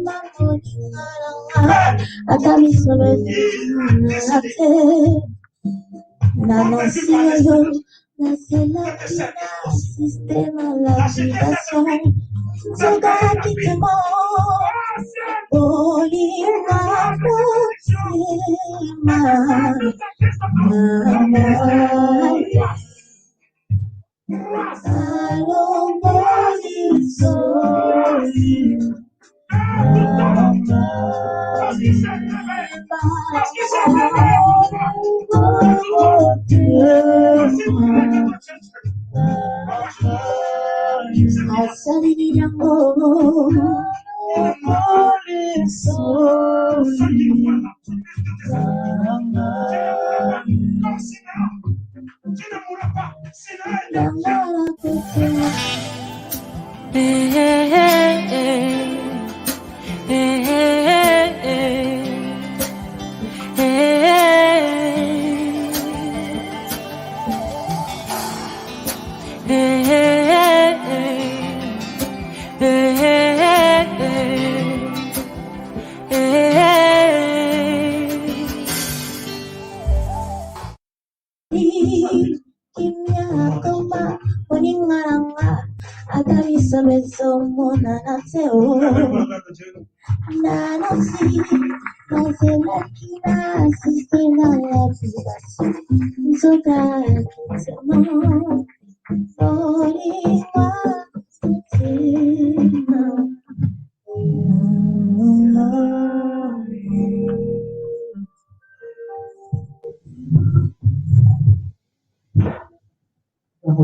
Au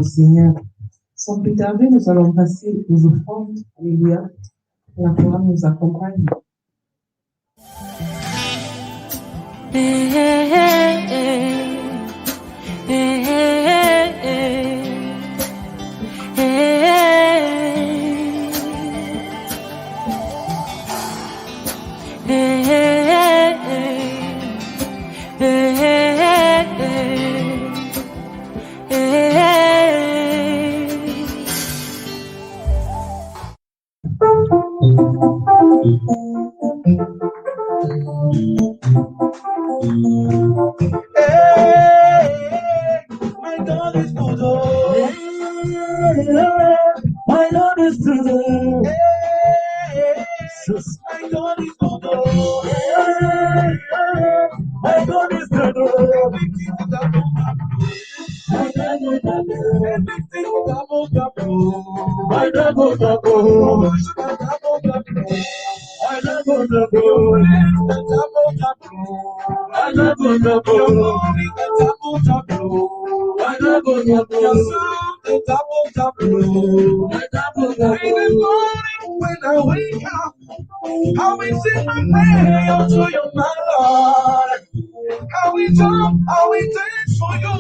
Seigneur. Sans plus tarder, nous allons passer aux offrandes. Alléluia. La foi nous accompagne. My God is good, oh. My Lord is good, oh. Jesus, my God is good, oh. My God is good, oh. Everything double, double. My double, double. I double, double. Double, double. I double, double. Double, double. I double, double. I double, double. In the morning when I wake up, I will sing my prayer unto you, my Lord. I will jump, I will dance for you.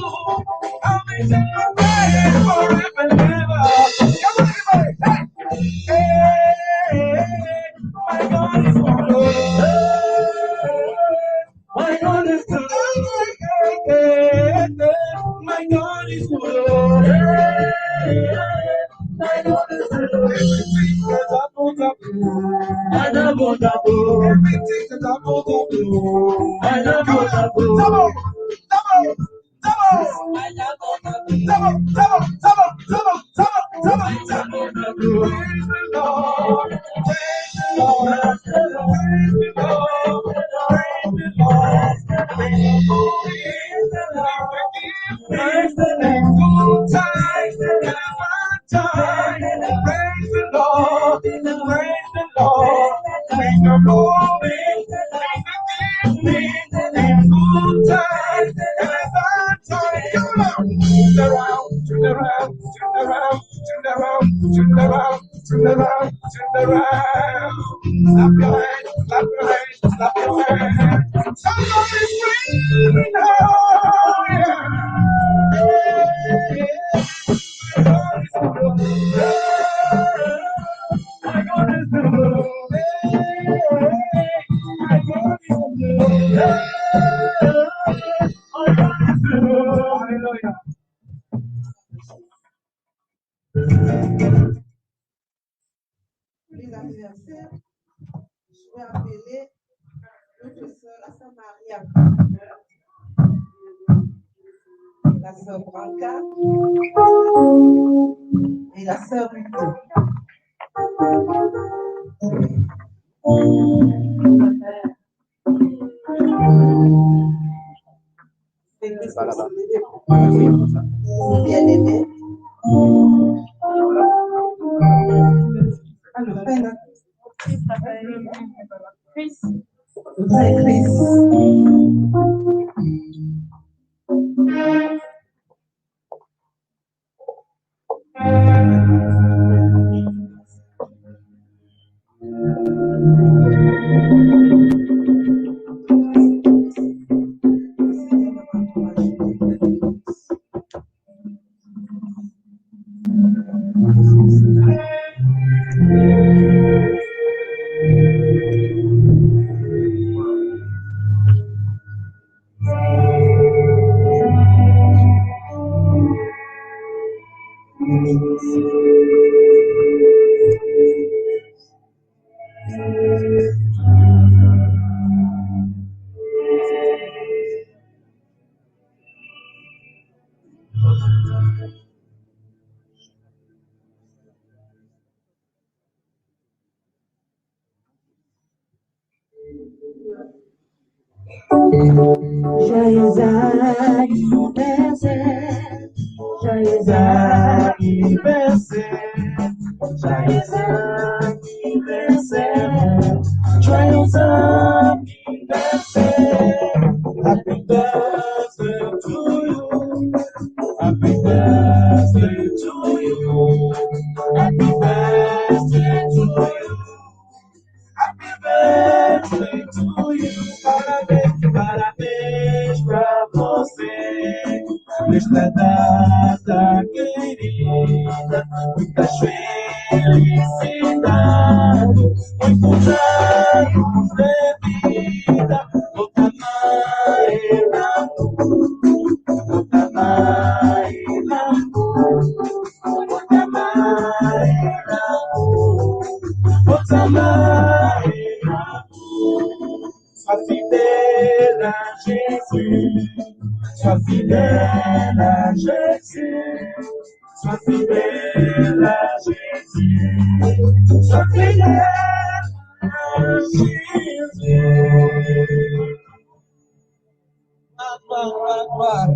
I will sing my prayer forever and ever. Come on, everybody. Hey, my God is good. My God is good. My God is good. My God is good. Everything that I put up, I double double. Everything that I put up, I double double. Double, double, double. I double double. Double, double, double, double, double, double, double. Praise the Lord. Praise the Lord. Praise the Lord. Praise the Lord. Praise the Lord. Praise the Lord. Good times and bad times. Praise the Lord. Praise the Lord. Praise the Lord. Praise the King. Good times and bad times. Come on. Turn around, turn around, turn around, turn around, turn around, turn around, turn around. Clap your hands, clap your hands, clap your hands. Somebody's screaming now, yeah. My God is good. My God is good. My God is good. My God is good. Hallelujah. Les anniversaires, je vais appeler notre soeur, la sœur Maria, la sœur Branca et la sœur Ruto. Bien aimé. Ah, le frère, là. Chris. Le frère Chris. Joyeux anniversaire, joyeux anniversaire, joyeux anniversaire, joyeux anniversaire. Happy birthday to you, happy birthday to you, happy birthday to you. Happy birthday to you, parabéns pra você, nesta data querida, muitas felicidades, muitos anos de vida, sois fidèle à Jésus, sois fidèle à Jésus, sois fidèle à Jésus, sois fidèle à Jésus. Gloire.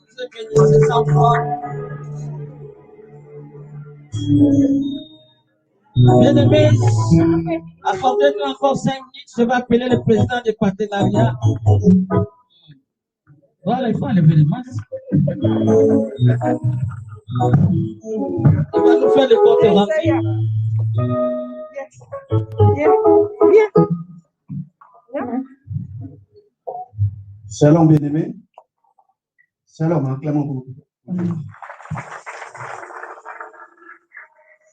Je bénis ces enfants. Bien-aimés, accordez-nous encore 5 minutes. Je vais appeler le président du partenariat. Voilà, il faut enlever les masques. Il va nous faire le compte rendu. Shalom, bien-aimés. Shalom, acclamons pour vous.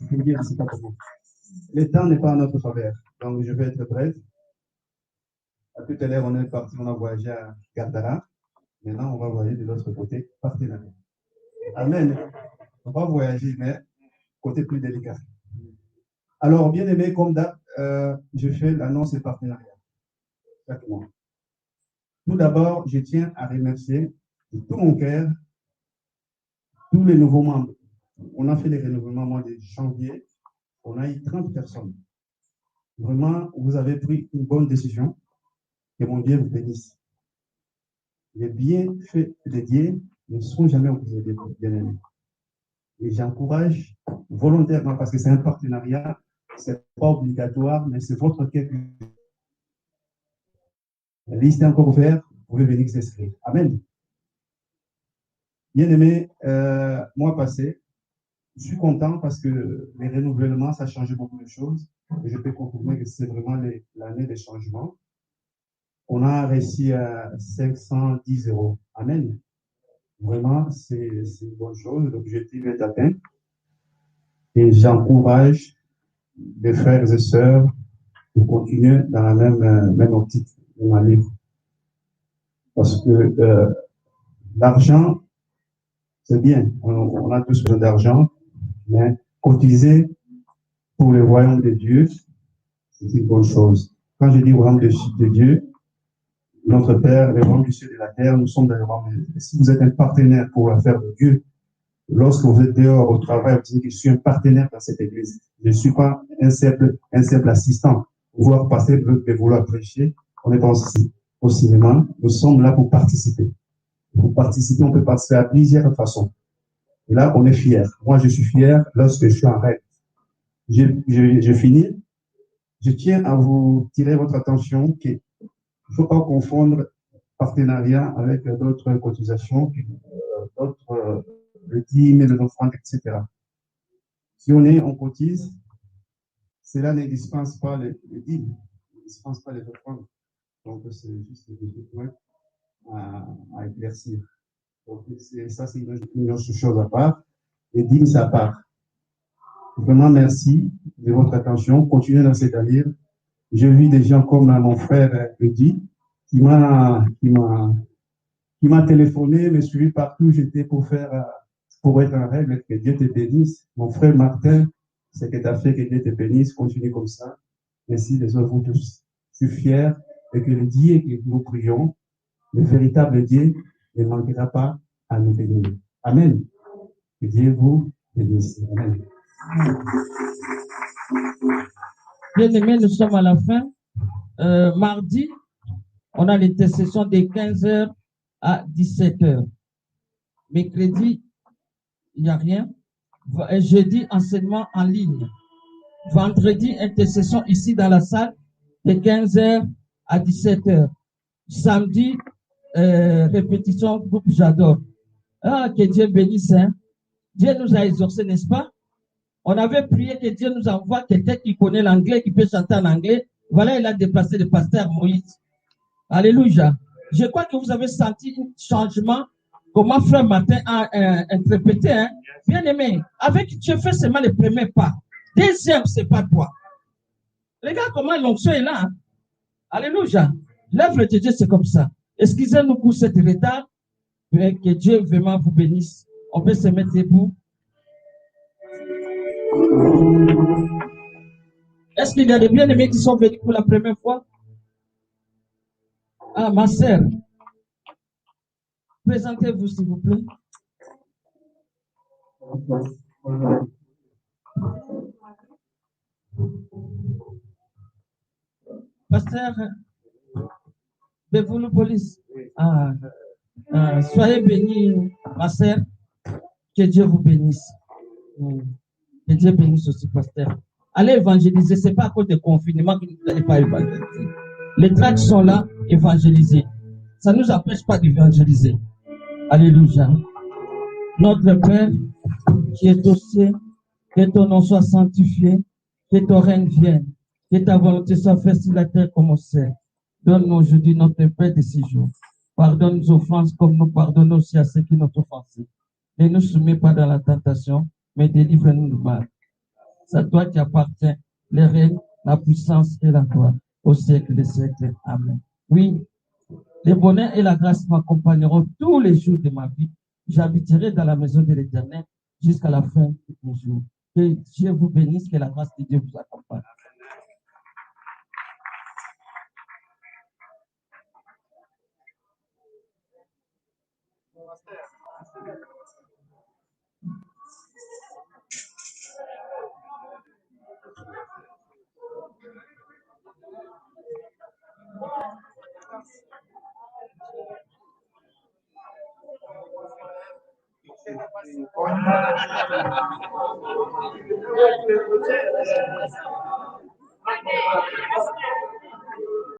Je peux dire, c'est pas pour vous. Le temps n'est pas en notre faveur, donc je vais être bref. À tout à l'heure, on est parti, on a voyagé à Gardara. Maintenant, on va voyager de l'autre côté, partenariat. Amen. On va voyager, mais côté plus délicat. Alors, bien aimé, comme d'hab, je fais l'annonce des partenariats. Chaque mois. Tout d'abord, je tiens à remercier de tout mon cœur tous les nouveaux membres. On a fait les renouvellements au mois de janvier. On a eu 30 personnes. Vraiment, vous avez pris une bonne décision. Que mon Dieu vous bénisse. Les bienfaits de Dieu ne sont jamais oubliés, bien aimés. Et j'encourage volontairement, parce que c'est un partenariat, ce n'est pas obligatoire, mais c'est votre cœur. La liste est encore ouverte, vous pouvez venir s'inscrire. Amen. Bien aimé, mois passé, je suis content parce que les renouvellements, ça a changé beaucoup de choses. Et je peux confirmer que c'est vraiment l'année des changements. On a réussi à 510 €. Amen. Vraiment, c'est une bonne chose. L'objectif est atteint. Et j'encourage les frères et sœurs de continuer dans la même optique, même année. Parce que l'argent, c'est bien. On a tous besoin d'argent, mais cotiser pour le royaume de Dieu, c'est une bonne chose. Quand je dis royaume de Dieu, notre Père, le royaume du ciel et de la terre, nous sommes dans le royaume de Dieu. Si vous êtes un partenaire pour l'affaire de Dieu, lorsque vous êtes dehors au travail, vous dites que je suis un partenaire dans cette église. Je ne suis pas un simple assistant. Vouloir passer de vouloir prêcher, on n'est pas au cinéma. Nous sommes là pour participer. Pour participer, on peut participer à plusieurs façons. Et là, on est fiers. Moi, je suis fier lorsque je suis en règle. Je finis. Je tiens à vous tirer votre attention qu'il ne faut pas confondre partenariat avec d'autres cotisations, d'autres dîmes, les offrandes, etc. Si on cotise, cela ne dispense pas les dîmes, ne dispense pas les offrandes. Donc, c'est juste des points à éclaircir. Donc, ça, c'est une autre chose à part. Les dîmes, c'est à part. Vraiment, merci de votre attention. Continuez dans cette allure. Je vis des gens comme mon frère Rudy, qui m'a téléphoné, me suivi partout. J'étais pour être en règle, que Dieu te bénisse. Mon frère Martin, c'est que tu as fait, que Dieu te bénisse. Continue comme ça. Merci les autres, vous tous. Je suis fier et que le Dieu que nous prions, le véritable Dieu, ne manquera pas à nous bénir. Amen. Que Dieu vous bénisse. Amen. Bien aimés, nous sommes à la fin. Mardi, On a l'intercession de 15h à 17h. Mercredi, il n'y a rien. Jeudi, enseignement en ligne. Vendredi, intercession ici dans la salle de 15h à 17h. Samedi, répétition groupe J'adore. Ah, que Dieu bénisse. Hein? Dieu nous a exaucés, n'est-ce pas? On avait prié que Dieu nous envoie quelqu'un qui connaît l'anglais, qui peut chanter en anglais. Voilà, il a déplacé le pasteur Moïse. Alléluia. Je crois que vous avez senti un changement, comment frère Martin a interprété. Hein? Bien aimé, avec Dieu fait seulement le premier pas. Deuxième, c'est pas toi. Regarde comment l'onction est là. Hein? Alléluia. L'œuvre de Dieu, c'est comme ça. Excusez-nous pour cet retard, mais que Dieu vraiment vous bénisse. On peut se mettre debout. Est-ce qu'il y a des bien-aimés qui sont venus pour la première fois? Ah, ma sœur. Présentez-vous, s'il vous plaît. Pasteur Bevoulou Police. Soyez bénis, ma sœur. Que Dieu vous bénisse. Que Dieu bénisse aussi, pasteur. Allez évangéliser. Ce n'est pas à cause du confinement que vous n'allez pas évangéliser. Les tracts sont là, évangéliser. Ça ne nous empêche pas d'évangéliser. Alléluia. Notre Père, qui est au ciel, que ton nom soit sanctifié, que ton règne vienne, que ta volonté soit faite sur la terre comme au ciel. Donne-nous aujourd'hui notre pain de ce jour. Pardonne nos offenses comme nous pardonnons aussi à ceux qui nous ont offensés. Ne nous soumets pas dans la tentation, mais délivre-nous du mal. C'est à toi qui appartient le règne, la puissance et la gloire au siècle des siècles. Amen. Oui, le bonheur et la grâce m'accompagneront tous les jours de ma vie. J'habiterai dans la maison de l'Éternel jusqu'à la fin de mes jours. Que Dieu vous bénisse, que la grâce de Dieu vous accompagne.